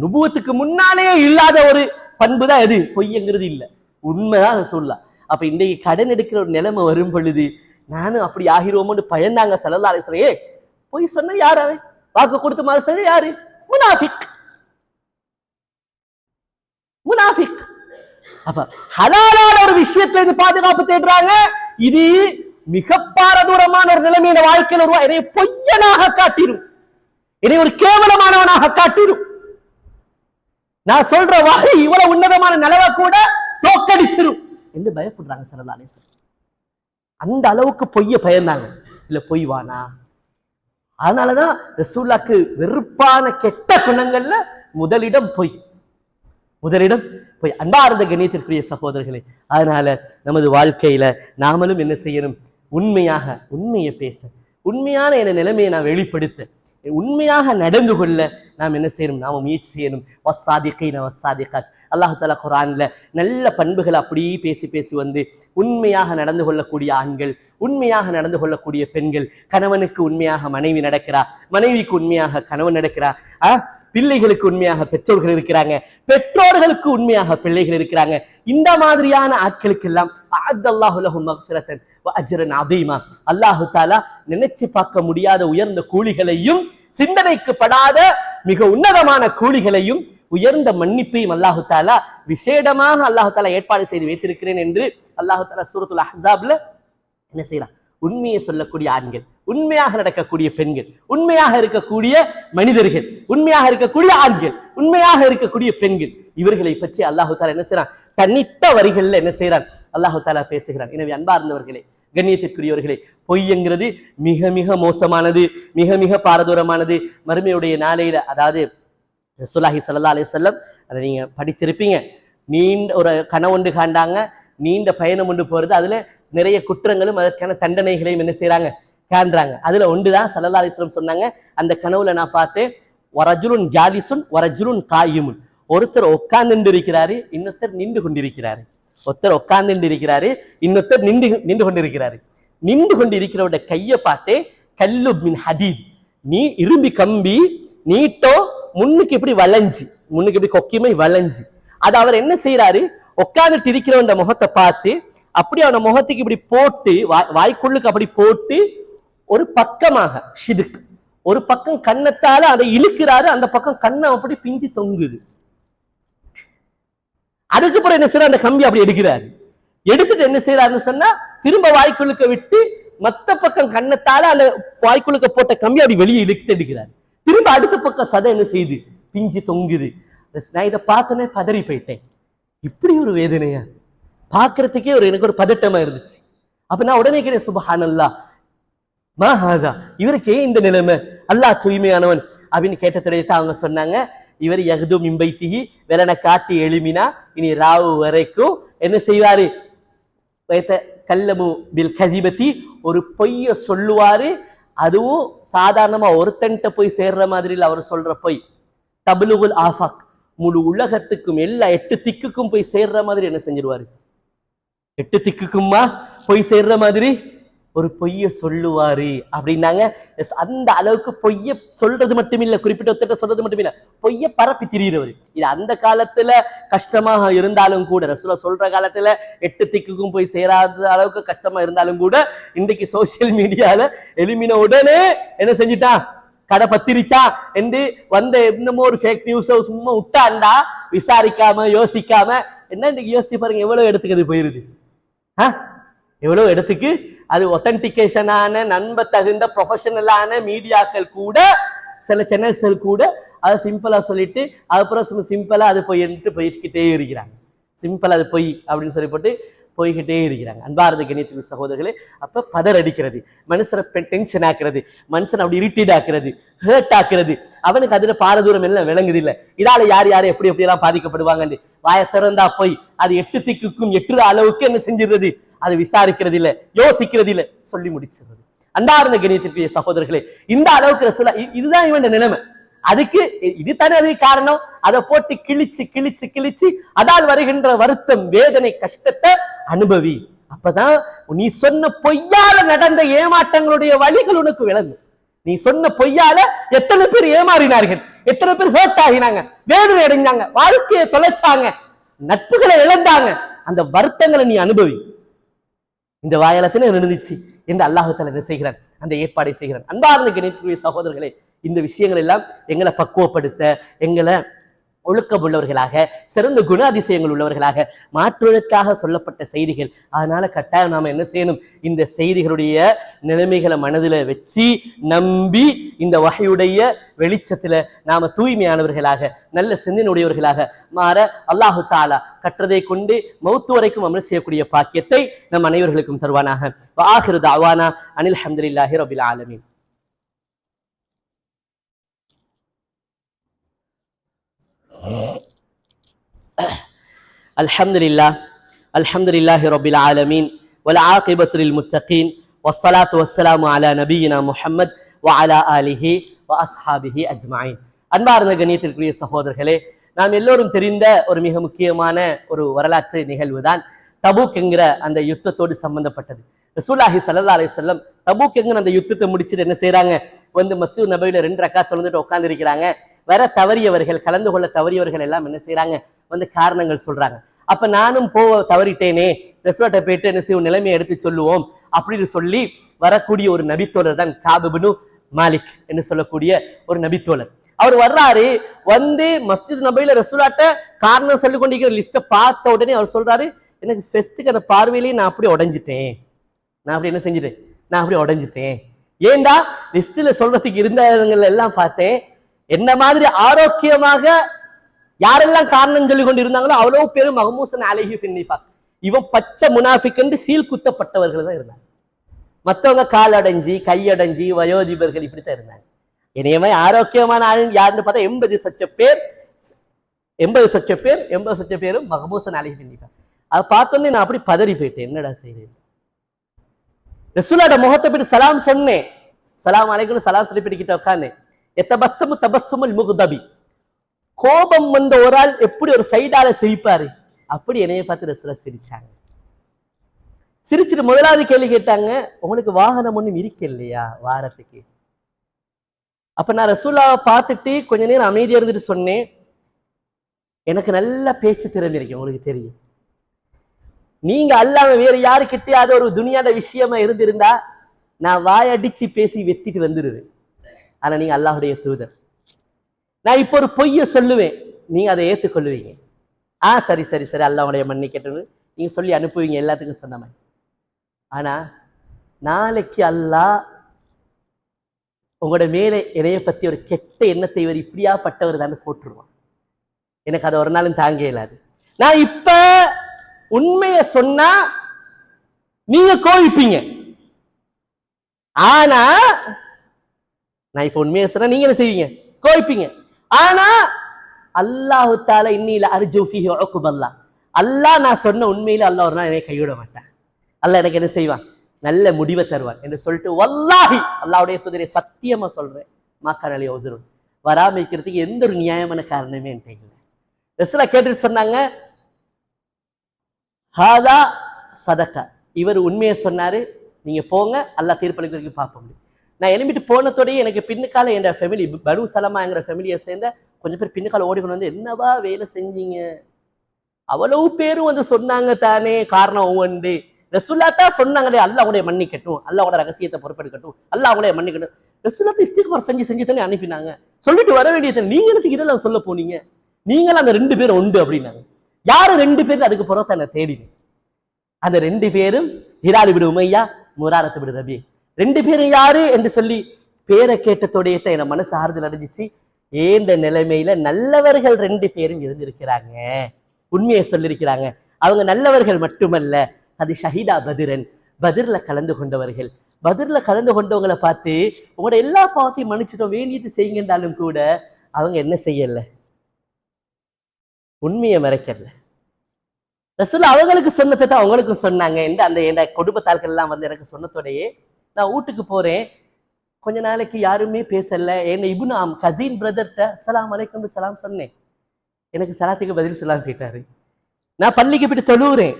நுபுவத்துக்கு முன்னாலே இல்லாத ஒரு பண்பு தான் எது, பொய்ங்கிறது இல்ல, உண்மைதான் சொல்லலாம். அப்ப இன்றைக்கு கடன் எடுக்கிற ஒரு நிலைமை வரும் பொழுது நானும் அப்படி ஆகிருவோம்னு பயந்தாங்க ஸல்லல்லாஹு அலைஹி வஸல்லம். பொய் சொன்ன யார் அவன், வாக்கு கொடுத்து மறுசது யாரு, முனாஃபிக். முனாஃபிக். அப்ப ஹலாலான ஒரு விஷயத்துல இருந்து பாதுகாப்பு தேடுறாங்க. இது மிக பாரதூரமான ஒரு நிலைமை இந்த வாழ்க்கையில் உருவா, என்னை பொய்யனாக காட்டிடும், என்னை ஒரு கேவலமானவனாக காட்டிடும், நான் சொல்ற வகை இவ்வளவு உன்னதமான நிலவை கூட தோக்கடிச்சிடும் என்று பயப்படுறாங்க ஸல்லல்லாஹு அலைஹி வஸல்லம். அந்த அளவுக்கு பொய்ய பயந்தாங்க. இல்ல பொய் வானா. அதனாலதான் ரசூலுல்லாஹ்க்கு வெறுப்பான கெட்ட குணங்கள்ல முதலிடம் பொய், முதலிடம் பொய். அன்பார்ந்த கண்ணியத்திற்குரிய சகோதரர்களே, அதனால நமது வாழ்க்கையில நாமளும் என்ன செய்யணும், உண்மையாக உண்மையை பேச, உண்மையான என நிலைமையை நான் வெளிப்படுத்த, உண்மையாக நடந்து கொள்ள நாம் என்ன செய்யணும், நாம முயற்சி செய்யணும். வஸ்ஸாதிகீன வஸ்ஸாதிகாத். அல்லாஹ் தஆலா குர்ஆன்ல நல்ல பண்புகள் அப்படியே பேசி பேசி வந்து உண்மையாக நடந்து கொள்ளக்கூடிய ஆண்கள், உண்மையாக நடந்து கொள்ளக்கூடிய பெண்கள், கணவனுக்கு உண்மையாக மனைவி நடக்கிறா, மனைவிக்கு உண்மையாக கணவன் நடக்கிறா, பிள்ளைகளுக்கு உண்மையாக பெற்றோர்கள் இருக்கிறாங்க, பெற்றோர்களுக்கு உண்மையாக பிள்ளைகள் இருக்கிறாங்க. இந்த மாதிரியான ஆட்களுக்கெல்லாம் அஅத்தல்லாஹு லஹும் மக்ஃபிரத்தன் வ அஜ்ரன் அதீமா. அல்லாஹ் தஆலா நினைச்சு பார்க்க முடியாத உயர்ந்த கூலிகளையும், சிந்தனைக்கு படாத மிக உன்னதமான கூலிகளையும், உயர்ந்த மன்னிப்பையும் அல்லாஹு தஆலா விசேடமாக அல்லாஹு தஆலா ஏற்பாடு செய்து வைத்திருக்கிறேன் என்று அல்லாஹு தஆலா சூரத்துல் அஹ்ஸாப்ல என்ன செய்யறான், உண்மையை சொல்லக்கூடிய ஆண்கள், உண்மையாக நடக்கக்கூடிய பெண்கள், உண்மையாக இருக்கக்கூடிய மனிதர்கள், உண்மையாக இருக்கக்கூடிய ஆண்கள், உண்மையாக இருக்கக்கூடிய பெண்கள், இவர்களை பற்றி அல்லாஹு தஆலா என்ன செய்யறான், தனித்த வரிகள்ல என்ன செய்யறான், அல்லாஹு தஆலா பேசுகிறான். எனவே அன்பார்ந்தவர்களே, கண்ணியத்திற்குரியவர்களே, பொய் என்கிறது மிக மிக மோசமானது, மிக மிக பாரதூரமானது. மறுமையுடைய நாளையில, அதாவது ரசூலுல்லாஹி ஸல்லல்லாஹு அலைஹி வஸல்லம், அதை நீங்க படிச்சிருப்பீங்க, நீண்ட ஒரு கனவு ஒன்று காண்டாங்க, நீண்ட பயணம் ஒன்று போறது, அதுல நிறைய குற்றங்களும் அதற்கான தண்டனைகளையும் என்ன செய்யறாங்க, காண்றாங்க. அதுல ஒன்றுதான் ஸல்லல்லாஹு அலைஹி வஸல்லம் சொன்னாங்க, அந்த கனவுல நான் பார்த்தேன், வரஜுலுன் ஜாலிசுன் வரஜுலுன் காயிமுன், ஒருத்தர் உட்கார்ந்து இருக்கிறாரு, இன்னொருத்தர் நின்று கொண்டிருக்கிறாரு. ஒருத்தர் உட்கார்ந்து இருக்கிறாரு, இன்னொருத்தர் நின்று கொண்டிருக்கிறாரு. நின்று கொண்டிருக்கிறவருடைய கையை பார்த்தே கல்லு மின் ஹதீத், நீ இரும்பி கம்பி நீட்டோ முன்னுக்கு இப்படி வளைஞ்சு, முன்னுக்கு இப்படி கொக்கியமை வளைஞ்சு. அது அவர் என்ன செய்யறாரு, உட்கார்ந்துட்டு இருக்கிறவன் முகத்தை பார்த்து அப்படி அவன முகத்துக்கு இப்படி போட்டு வாய்க்குள்ளுக்கு அப்படி போட்டு ஒரு பக்கமாக ஷிதுக், ஒரு பக்கம் கண்ணத்தால அதை இழுக்கிறாரு, அந்த பக்கம் கண்ணை அப்படி பிஞ்சி தொங்குது. அதுக்கப்புறம் என்ன செய்யறாரு, அந்த கம்பி அப்படி எடுக்கிறாரு. எடுத்துட்டு என்ன செய்யறாருன்னு சொன்னா திரும்ப வாய்க்குள்ளுக்க விட்டு மத்த பக்கம் கண்ணத்தால அந்த வாய்க்குள்ளுக்க போட்ட கம்பி அப்படி வெளியே இழுத்து எடுக்கிறாரு. திரும்ப அடுத்த பக்கம் சதை என்ன செய்யுது, பிஞ்சு தொங்குது. நான் இதை பார்த்தோன்னே பதறி போயிட்டேன். இப்படி ஒரு வேதனையா பாக்குறதுக்கே எனக்கு ஒரு பதட்டமா இருந்துச்சு. அப்ப நான் உடனே கேட்டேன், சுப்ஹானல்லாஹ் மாஹாதா, இவருக்கே இந்த நிலைமை, அல்லாஹ் தூய்மையானவன் அப்படின்னு கேட்டதுடையதான் அவங்க சொன்னாங்க, இவர் யஹ்து மிம்பைத்திஹி, வெலனை காட்டி எழுமினா இனி ராவு வரைக்கும் என்ன செய்வாரு, கல்லமு பில் கதிபத்தி, ஒரு பொய்ய சொல்லுவாரு. அதுவும் சாதாரணமா ஒருத்தன்ட்ட போய் சேர்ற மாதிரி அவர் சொல்ற பொய், தபுலுகுல் ஆஃபாக், முழு உலகத்துக்கும் எல்லா 8 திக்குக்கும் போய் சேர்ற மாதிரி என்ன செஞ்சிருவாரு, 8 திக்குக்குமா போய் சேர்ற மாதிரி ஒரு பொய்ய சொல்லுவாரு அப்படின்னாங்க. அந்த அளவுக்கு பொய்ய சொல்றது மட்டுமில்ல, குறிப்பிட்ட ஒருத்தட்ட சொல்றது மட்டுமில்ல, பொய்ய பரப்பி திரியிறவர். இது அந்த காலத்துல கஷ்டமாக இருந்தாலும் கூட, ரசூலா சொல்ற காலத்துல 8 திக்குக்கும் போய் சேராத அளவுக்கு கஷ்டமா இருந்தாலும் கூட, இன்றைக்கு சோசியல் மீடியால எலிமின உடனே என்ன செஞ்சிட்டான், கடை பத்திரிச்சா என்று வந்த என்னமோ ஒரு ஃபேக் நியூஸ் சும்மா விட்டாண்டா, விசாரிக்காம யோசிக்காம. என்ன இன்னைக்கு யோசிச்சு பாருங்க, எவ்வளவு இடத்துக்கு அது போயிருது, எவ்வளவு இடத்துக்கு. அது ஒத்தன்டிகேஷனான நம்ப தகுந்த ப்ரொஃபஷனலான மீடியாக்கள் கூட, சில சேனல்ஸ்கள் கூட அதை சிம்பிளா சொல்லிட்டு அதுக்கப்புறம் சிம்பிளா அது போய்கிட்டே இருக்கிறாங்க. சிம்பிளா அது பொய் அப்படின்னு சொல்லி போட்டு போய்கிட்டே இருக்கிறாங்க. அன்பார்ந்த கணியத்தின் சகோதரர்களே, அப்ப பதர் அடிக்கிறது, மனுஷனை டென்ஷன் ஆக்குறது, மனுஷன் அப்படி இரிட்டேட் ஆக்குறது, ஹர்ட் ஆக்குறது, அவனுக்கு அதுல பாரதூரம் எல்லாம் விளங்குது இல்ல, இதால யார் யாரு எப்படி எப்படி எல்லாம் பாதிக்கப்படுவாங்க. வாய திறந்தா போய் அது 8 திக்குக்கும் எட்டுற அளவுக்கு என்ன செஞ்சிருது, அது விசாரிக்கிறது இல்ல, யோசிக்கிறது இல்ல, சொல்லி முடிச்சிருது. அன்பார்ந்த கணியத்திற்குரிய சகோதரர்களே, இந்த அளவுக்கு ரசூலா, இதுதான் இவன் நிலைமை. அதுக்கு இது தானே அதுக்கு காரணம். அதை போட்டு கிழிச்சு கிழிச்சு கிழிச்சு அதால் வருகின்ற வருத்தம், வேதனை, கஷ்டத்தை அனுபவி. அப்பதான் நீ சொன்ன பொய்யால நடந்த ஏமாற்றங்களுடைய வழிகள் உனக்கு விளங்கும். நீ சொன்ன பொய்யால எத்தனை பேர் ஏமாறினார்கள், எத்தனை பேர் ஹர்ட் ஆகினாங்க, வேதனை அடைஞ்சாங்க, வாழ்க்கையை தொலைச்சாங்க, நட்புகளை இழந்தாங்க. அந்த வருத்தங்களை நீ அனுபவி. இந்த வாயாலத்தின இருந்துச்சு என்று அல்லாஹ் தஆலா என்ன செய்கிறான், அந்த ஏற்பாடை செய்கிறான். அன்பார்ந்த கணியத்திற்குரிய சகோதரர்களே, இந்த விஷயங்கள் எல்லாம் எங்களை பக்குவப்படுத்த, எங்களை ஒழுக்கமுள்ளவர்களாக, சிறந்த குணாதிசயங்கள் உள்ளவர்களாக மாற்றுவதற்காக சொல்லப்பட்ட செய்திகள். அதனால கட்டாயம் நாம என்ன செய்யணும், இந்த செய்திகளுடைய நிலைமைகளை மனதில் வச்சு நம்பி இந்த வகையுடைய வெளிச்சத்துல நாம தூய்மையானவர்களாக, நல்ல சிந்தனையுடையவர்களாக மாற அல்லாஹு தஆலா கற்றதை கொண்டு மௌத்து வரைக்கும் அமல் செய்யக்கூடிய பாக்கியத்தை நம் அனைவர்களுக்கும் தருவானாக. வஆகிரு தஅவானா அனில் ஹம்துலில்லாஹி ரப்பில் ஆலமீன். அல்ஹம்துலில்லாஹி ரப்பில் ஆலமீன் வல் ஆகிபத்து லில் முத்தகீன் வஸ்ஸலாத்து வஸ்ஸலாமு அலா நபியினா முஹம்மத் வ அலா ஆலிஹி வ அஸ்ஹாபிஹி அஜ்மஈன். அன்பார்ந்த கண்ணியத்திற்குரிய சகோதரர்களே, நாம் எல்லோரும் தெரிந்த ஒரு மிக முக்கியமான ஒரு வரலாற்று நிகழ்வு தான் தபூக் என்கிற அந்த யுத்தத்தோடு சம்பந்தப்பட்டது. ரசூலுல்லாஹி ஸல்லல்லாஹு அலைஹி வஸல்லம் தபூக் என்கிற அந்த யுத்தத்தை முடிச்சுட்டு என்ன செய்யறாங்க, மஸ்ஜித் நபவியில 2 ரக்காத் தொழுதுட்டு உட்கார்ந்து இருக்கிறாங்க. வர தவறியவர்கள், கலந்து கொள்ள தவறியவர்கள் எல்லாம் என்ன செய்யறாங்க, காரணங்கள் சொல்றாங்க. அப்ப நானும் தவறிட்டேனே, ரசூலுல்லாஹ்ட்ட போயிட்டு என்ன செய்வோம், நிலைமையை எடுத்து சொல்லுவோம் அப்படின்னு சொல்லி வரக்கூடிய ஒரு நபித்தோழர் தான் காப் இப்னு மாலிக் என்று சொல்லக்கூடிய ஒரு நபித்தோழர். அவர் வர்றாரு, மஸ்ஜித் நபவியில ரசூலுல்லாஹ்ட்ட காரணம் சொல்லி கொண்டிருக்கிற லிஸ்ட்டை பார்த்த உடனே அவர் சொல்றாரு, எனக்கு ஃபெஸ்ட்டுக்கு அந்த பார்வையிலேயே நான் அப்படி உடைஞ்சிட்டேன், நான் அப்படி என்ன செஞ்சுட்டேன், நான் அப்படி உடைஞ்சிட்டேன். ஏண்டா லிஸ்ட்ல சொல்றதுக்கு இருந்தவங்க எல்லாம் பார்த்தேன், என்ன மாதிரி ஆரோக்கியமாக யாரெல்லாம் காரணம் சொல்லி கொண்டு இருந்தாங்களோ அவ்வளவு பேரும் மஹ்மூஸன் அலைஹி ஃபின் நிஃபாக், இவன் பச்சை முனாஃபிக் என்று சீல் குத்தப்பட்டவர்கள் தான் இருந்தாங்க. மற்றவங்க கால் அடைஞ்சி கையடைஞ்சி வயோதிபர்கள் இப்படித்தான் இருந்தாங்க. இனிமே ஆரோக்கியமான ஆள் யாருன்னு பார்த்தா 80 லட்சம் பேரும் மஹ்மூஸன் அலைஹி ஃபின் நிஃபாக். அதை பார்த்தோன்னே நான் அப்படி பதறி போயிட்டேன், என்னடா செய்யறேன். ரசூலோட முகத்தை போய் சலாம் சொன்னேன், சலாம் அலைக்கும் சலாம் சொல்லி பிடிக்கிட்ட உட்கார்ந்தேன். எத்தபஸ்ஸமு தபஸ்ஸுமுல் முக்தபி, கோபம் வந்த ஒரு ஆள் எப்படி ஒரு சைடால சிரிப்பாரு அப்படி என்னைய பார்த்து ரசூலா சிரிச்சாங்க. சிரிச்சுட்டு முதலாவது கேள்வி கேட்டாங்க, உங்களுக்கு வாகனம் ஒண்ணும் இருக்க இல்லையா வாரத்துக்கு? அப்ப நான் ரசூலாவை பார்த்துட்டு கொஞ்ச நேரம் அமைதியா இருந்துட்டு சொன்னேன், எனக்கு நல்ல பேச்சு திறமை இருக்கு, உங்களுக்கு தெரியும். நீங்க அல்லாம வேற யாரு கிட்டயாவது ஒரு துனியாத விஷயமா இருந்திருந்தா நான் வாயடிச்சு பேசி வெத்திட்டு வந்துடுவேன். ஆனா நீங்க அல்லாஹுடைய தூதர், நான் இப்போ ஒரு பொய்ய சொல்லுவேன், நீங்க அதை ஏத்துக்கொள்ளுவீங்க. சரி சரி சரி அல்லாஹ்வுடைய மன்னிக்கட்டுன்னு நீங்க சொல்லி அனுப்புவீங்க எல்லாத்துக்கும் சொன்ன மாதிரி. ஆனா நாளைக்கு அல்லாஹ் உங்களோட மேலே என்னைய பத்தி ஒரு கெட்ட எண்ணத்தை இவர் இப்படியா பட்டவர் தான் போட்டுருவான். எனக்கு அதை ஒரு நாளும் தாங்க இயலாது. நான் இப்ப உண்மைய சொன்னா நீங்க கோவிப்பீங்க, ஆனா நான் இப்ப உண்மையை சொன்னா நீங்க என்ன செய்வீங்க? கோவிப்பீங்க. ஆனா அல்லாஹு தஆலா இன்னில அர்ஜு ஃபீஹி உக்பல்லாஹ், அல்லாஹ் நான் சொன்ன உண்மையில அல்லாஹ் ஒரு நாள் என்னை கைவிட மாட்டான். அல்லாஹ் எனக்கு என்ன செய்வான்? நல்ல முடிவை தருவான் என்று சொல்லிட்டு வல்லாஹி அல்லாஹ்வுடைய தூதரை சத்தியமா சொல்றேன், மாக்கானலி உதுரும் வராம இருக்கிறதுக்கு எந்த ஒரு நியாயமான காரணமே என்கிட்ட இல்லை. ரசூலா கேட்டுட்டு சொன்னாங்க, ஹாதா சதகா, இவர் உண்மையை சொன்னாரு, நீங்க போங்க, அல்லாஹ் தீர்ப்பளிக்கிறதுக்கு பார்ப்ப முடியும். நான் எழுப்பிட்டு போனதோடய எனக்கு பின்னுக்கால என் ஃபேமிலி பனு சலமாங்கிற ஃபேமிலியை சேர்ந்த கொஞ்சம் பேர் பின்னுக்கால ஓடிக்கொண்டு வந்து, என்னவா வேலை செஞ்சீங்க, அவ்வளவு பேரும் வந்து சொன்னாங்க தானே, காரணம் ஒவ்வொன்று ரசூலா தான் சொன்னாங்களே, அல்லாஹ் உடைய மன்னிக்கட்டும், அல்லாஹ்வோட ரகசியத்தை பொறுப்பெடுக்கட்டும், அல்லாஹ் உடைய மன்னிக்கட்டும். ரசூலா இஸ்திக்பார் செஞ்சு தானே அனுப்பினாங்க, சொல்லிட்டு வர வேண்டியது. நீங்க எனக்கு இதெல்லாம் சொல்ல போனீங்க, நீங்களும் அந்த 2 பேரும் உண்டு அப்படின்னாங்க. யாரு 2 பேரும்? அதுக்கு புறத்தை நான் தேடினேன். அந்த 2 பேரும் ஹிலால் இப்னு உமையா, முராரத் இப்னு ரபி. 2 பேரும் யாரு என்று சொல்லி பேரை கேட்டதோடைய என் மனசு ஆறுதல் அடைஞ்சிச்சு. ஏந்த நிலைமையில நல்லவர்கள் 2 பேரும் இருந்திருக்கிறாங்க, உண்மையை சொல்லியிருக்கிறாங்க. அவங்க நல்லவர்கள் மட்டுமல்ல, அது ஷஹீதா பத்ரன், பத்ர்ல கலந்து கொண்டவர்கள். பத்ர்ல கலந்து கொண்டவங்களை பார்த்து உங்களோட எல்லா பாவத்தையும் மன்னிச்சிட்டோம், வேண்டியது செய்யுங்கன்றாலும் கூட அவங்க என்ன செய்யல? உண்மையை மறைக்கல. ரசூல் அவங்களுக்கு சொன்னதை தான் அவங்களுக்கும் சொன்னாங்க என்று அந்த என் குடும்பத்தாள்கள் எல்லாம் வந்து எனக்கு சொன்னதோடையே நான் வீட்டுக்கு போறேன். கொஞ்ச நாளைக்கு யாருமே பேசல. என்ன இப்னு கசீன் பிரதர்கிட்ட அஸ்ஸலாமு அலைக்கும் சலாம் சொன்னேன், எனக்கு சலாத்துக்கு பதில் சொல்லாம போயிட்டாரு. நான் பள்ளிக்கு போயிட்டு தொழுவுறேன்.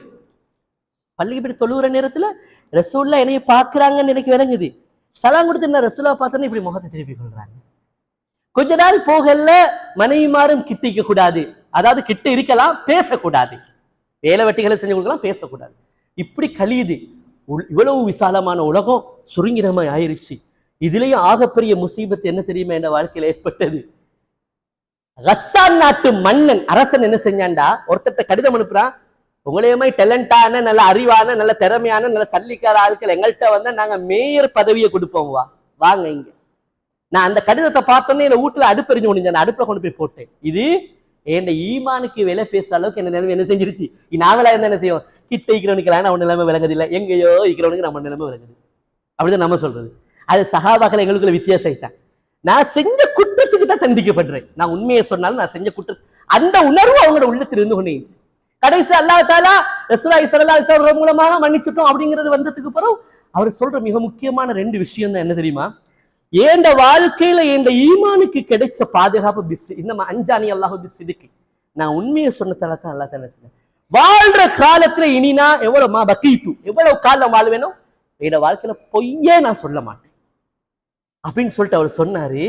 பள்ளிக்கு போயிட்டு தொழுவுற நேரத்துல ரசூல்லா என்னைய பாக்குறாங்கன்னு எனக்கு விளங்குது. சலாம் கொடுத்து நான் ரசூலா பார்த்தோன்னே இப்படி முகத்தை திருப்பி கொள்றாங்க. கொஞ்ச நாள் போகல, மனைவிமாரும் கிட்டிக்க கூடாது, அதாவது கிட்ட இருக்கலாம், பேசக்கூடாது, வேலை வெட்டிகளை செஞ்சு கொடுக்கலாம், பேசக்கூடாது. இப்படி கழியுது. இவ்வளவு விசாலமான உலகம் சுருங்கிரமாய் ஆயிருச்சு. இதுலயும் ஆகப்பெரிய முசீபத்து என்ன தெரியுமா என்ற வாழ்க்கையில ஏற்பட்டது? கஸ்ஸான் நாட்டு மன்னன் அரசன் என்ன செஞ்சான்டா, ஒருத்தட்ட கடிதம் அனுப்புறான், உங்களையுமே டேலண்டான, நல்ல அறிவான, நல்ல திறமையான, நல்ல சல்லிக்கார ஆட்கள் எங்கள்கிட்ட வந்தா நாங்க மேயர் பதவியை கொடுப்போம், வாங்க இங்க. நான் அந்த கடிதத்தை பார்த்தோன்னே என் வீட்டுல அடுப்பெறிஞ்சு முடிஞ்சேன், அடுப்புல கொண்டு போய் போட்டேன். இது என் ஈமானுக்கு விலை பேசுற அளவுக்கு என்ன நிலைமை என்ன செஞ்சிருச்சு. நாமளா இருந்தா என்ன செய்வோம்? கிட்ட இருக்கிறவனுக்கு அவன் நிலைமை விளங்குது இல்லை, எங்கேயோ இருக்கிறவனுக்கு நம்ம நிலைமை விளங்குது, அப்படிதான் நம்ம சொல்றது. அது சஹாபாக்கள் எங்களுக்குள்ள வித்தியாசம். நான் செஞ்ச குற்றத்துக்கு தான் தண்டிக்கப்படுறேன். நான் உண்மையை சொன்னாலும் நான் செஞ்ச குற்ற அந்த உணர்வு அவங்களோட உள்ளத்தில் இருந்து கொண்டே இருந்துச்சு. கடைசி அல்லாஹ் தஆலா ரசூலுல்லாஹி ஸல்லல்லாஹு அலைஹி வஸல்லம் மூலமாக மன்னிச்சிட்டோம் அப்படிங்கிறது வந்ததுக்கு பிறகு அவர் சொல்ற மிக முக்கியமான 2 விஷயம் தான் என்ன தெரியுமா? ஏண்ட வாழ்க்கையில என் ஈமானுக்கு கிடைச்ச பாதுகாப்பு இன்னும் அஞ்சானி அல்லாஹு பிஸ்ஸிதுக்கு, நான் உண்மையை சொன்னதால தான் அல்லாஹ் தஆலா சொன்னார், வாழ்ற காலத்துல இனி நான் எவ்வளவு காலம் வாழ்வேனோ என்னோட வாழ்க்கையில பொய்யே நான் சொல்ல மாட்டேன் அப்படின்னு சொல்லிட்டு அவர் சொன்னாரு.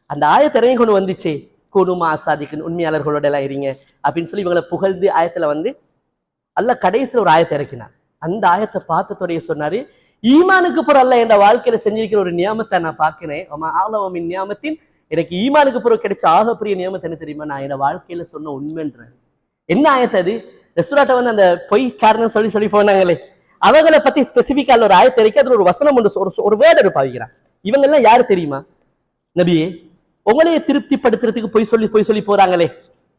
அந்த ஆயத்தை இறங்கி கொண்டு வந்துச்சே, குனுமா ஆசாதிக்கு உண்மையாளர்களோட எல்லாம் இருங்க அப்படின்னு சொல்லி இவங்களை புகழ்ந்து ஆயத்துல வந்து அல்லாஹ் கடைசியில் ஒரு ஆயத்தை இறக்கினார். அந்த ஆயத்தை பார்த்ததோடைய சொன்னாரு, ஈமானுக்கு பிறகு அல்லாஹ் என் வாழ்க்கையில செஞ்சிருக்கிற ஒரு நியமத்தை நான் பார்க்கிறேன். ஆலமின் நியமத்தின், எனக்கு ஈமானுக்கு பிறகு கிடைச்ச ஆகப்பெரிய நியமத்தை என்ன தெரியுமா? நான் என் வாழ்க்கையில சொன்ன உண்மைன்ற என்ன ஆயத்தை? அது ரசூலாட்ட வந்து அந்த பொய் காரணம் சொல்லி போனாங்களே, அவங்களை பத்தி ஸ்பெசிபிக்கா ஒரு ஆயத்தை இருக்கு. அதுல ஒரு வசனம் ஒன்று ஒரு வேர்டு பாவிக்கிறான். இவங்க எல்லாம் யாரு தெரியுமா? நபியே, உங்களையே திருப்திப்படுத்துறதுக்கு பொய் சொல்லி போறாங்களே,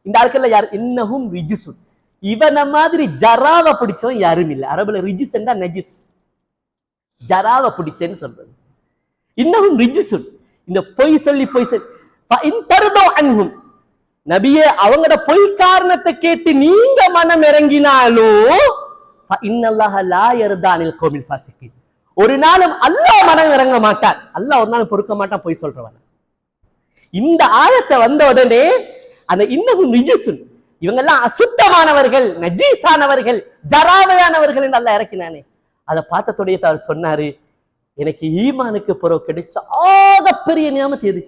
இந்த ஆட்கள் யார்? இன்னஹும் ரிஜிசுன், இவன மாதிரி ஜராவை பிடிச்சவன் யாரும் இல்லை. அரபுல ரிஜிஸ்டா நஜிஸ், ஜராவை பிடிச்சேன்னு சொல்றது. இன்னஹும் ரிஜிசுன், இந்த பொய் சொல்லி நபியே, அவங்களோட பொய் காரணத்தை கேட்டு நீங்க மனம் இறங்கினாலும் ஒரு நாளும் அல்லாஹ் மனம் இறங்க மாட்டான். அல்லாஹ் ஒரு நாளும் பொறுக்க மாட்டான் பொய் சொல்றவன். இந்த ஆயத்தை வந்த உடனே அந்த இன்னமும் நிஜசுன், இவங்கெல்லாம் அசுத்தமானவர்கள், நஜீஸானவர்கள், ஜராவையானவர்கள் என்று அல்லாஹ் இறக்கினானே. அதை பார்த்ததுடைய அவர் சொன்னாரு, எனக்கு ஈமானுக்கு பிறகு கிடைச்ச ஆகப்பெரிய நியமத் எது?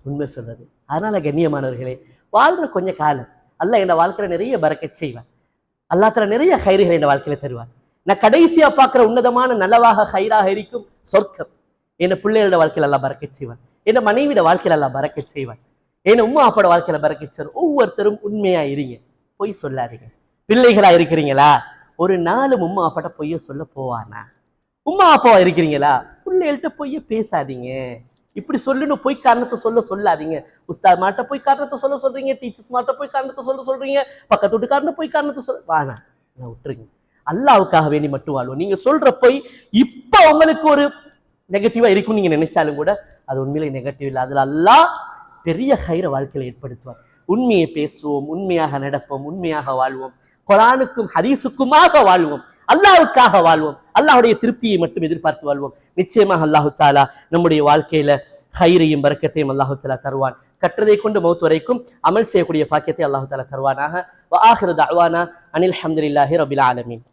உண்மை சொல்றது. அதனால கண்ணியமானவர்களே, வாழ்ற கொஞ்ச காலம் அல்லாஹ் என் வாழ்க்கையில நிறைய பரக்கத் செய்வான். அல்லாஹ் தஆலா நிறைய ஹைர்கள் என் வாழ்க்கையில தருவான். நான் கடைசியா பார்க்கிற உன்னதமான நல்லவாக ஹைராக இருக்கும் சொர்க்கம். என் பிள்ளைகளோட வாழ்க்கையில அல்லாஹ் பரக்கத் செய்வான். என் மனைவியோட வாழ்க்கையில அல்லாஹ் பரக்கத் செய்வான். என் உம்மா அப்பாவோட வாழ்க்கையில பரக்கத் செய்வான். ஒவ்வொருத்தரும் உண்மையா இருங்க, பொய் சொல்லாதீங்க. பிள்ளைகளா இருக்கிறீங்களா, ஒரு நாலு உம்மா அப்பாட்ட பொய்ய சொல்ல போவானா? உம்மா அப்பாவா இருக்கிறீங்களா, பிள்ளைகள்கிட்ட பொய்ய பேசாதீங்க. இப்படி சொல்லணும் பொய் காரணத்தை சொல்லாதீங்க. உஸ்தாத் மாட்ட போய் காரணத்தை சொல்றீங்க, டீச்சர்ஸ் மாட்ட போய் காரணத்தை சொல்றீங்க, பக்கத்து வீட்டுக்காரன போய் காரணத்தை வானா, நான் விட்டுருங்க. அல்லாவுக்காக வேண்டி மட்டும் வாழ்வோம். நீங்க சொல்ற பொய் இப்ப உங்களுக்கு ஒரு நெகட்டிவா இருக்கும் நீங்க நினைச்சாலும் கூட அது உண்மையிலே நெகட்டிவ் இல்லை. அதுல அல்லாஹ் பெரிய ஹைர வாழ்க்கையில ஏற்படுத்துவார். உண்மையை பேசுவோம், உண்மையாக நடப்போம், உண்மையாக வாழ்வோம், குர்ஆனுக்கும் ஹதீஸுக்குமாக வாழ்வோம், அல்லாஹ்வுக்காக வாழ்வோம், அல்லாஹ்வுடைய திருப்தியை மட்டும் எதிர்பார்த்து வாழ்வோம். நிச்சயமாக அல்லாஹு தஆலா நம்முடைய வாழ்க்கையில ஹைரையும் பரக்கத்தையும் அல்லாஹு தஆலா தருவான். கற்றதை கொண்டு மௌத் வரைக்கும் அமல் செய்யக்கூடிய பாக்கியத்தை அல்லாஹு தஆலா தருவானாக. வ ஆகிரு தஅவானா அனில் ஹம்துலில்லாஹி ரப்பில் ஆலமீன்.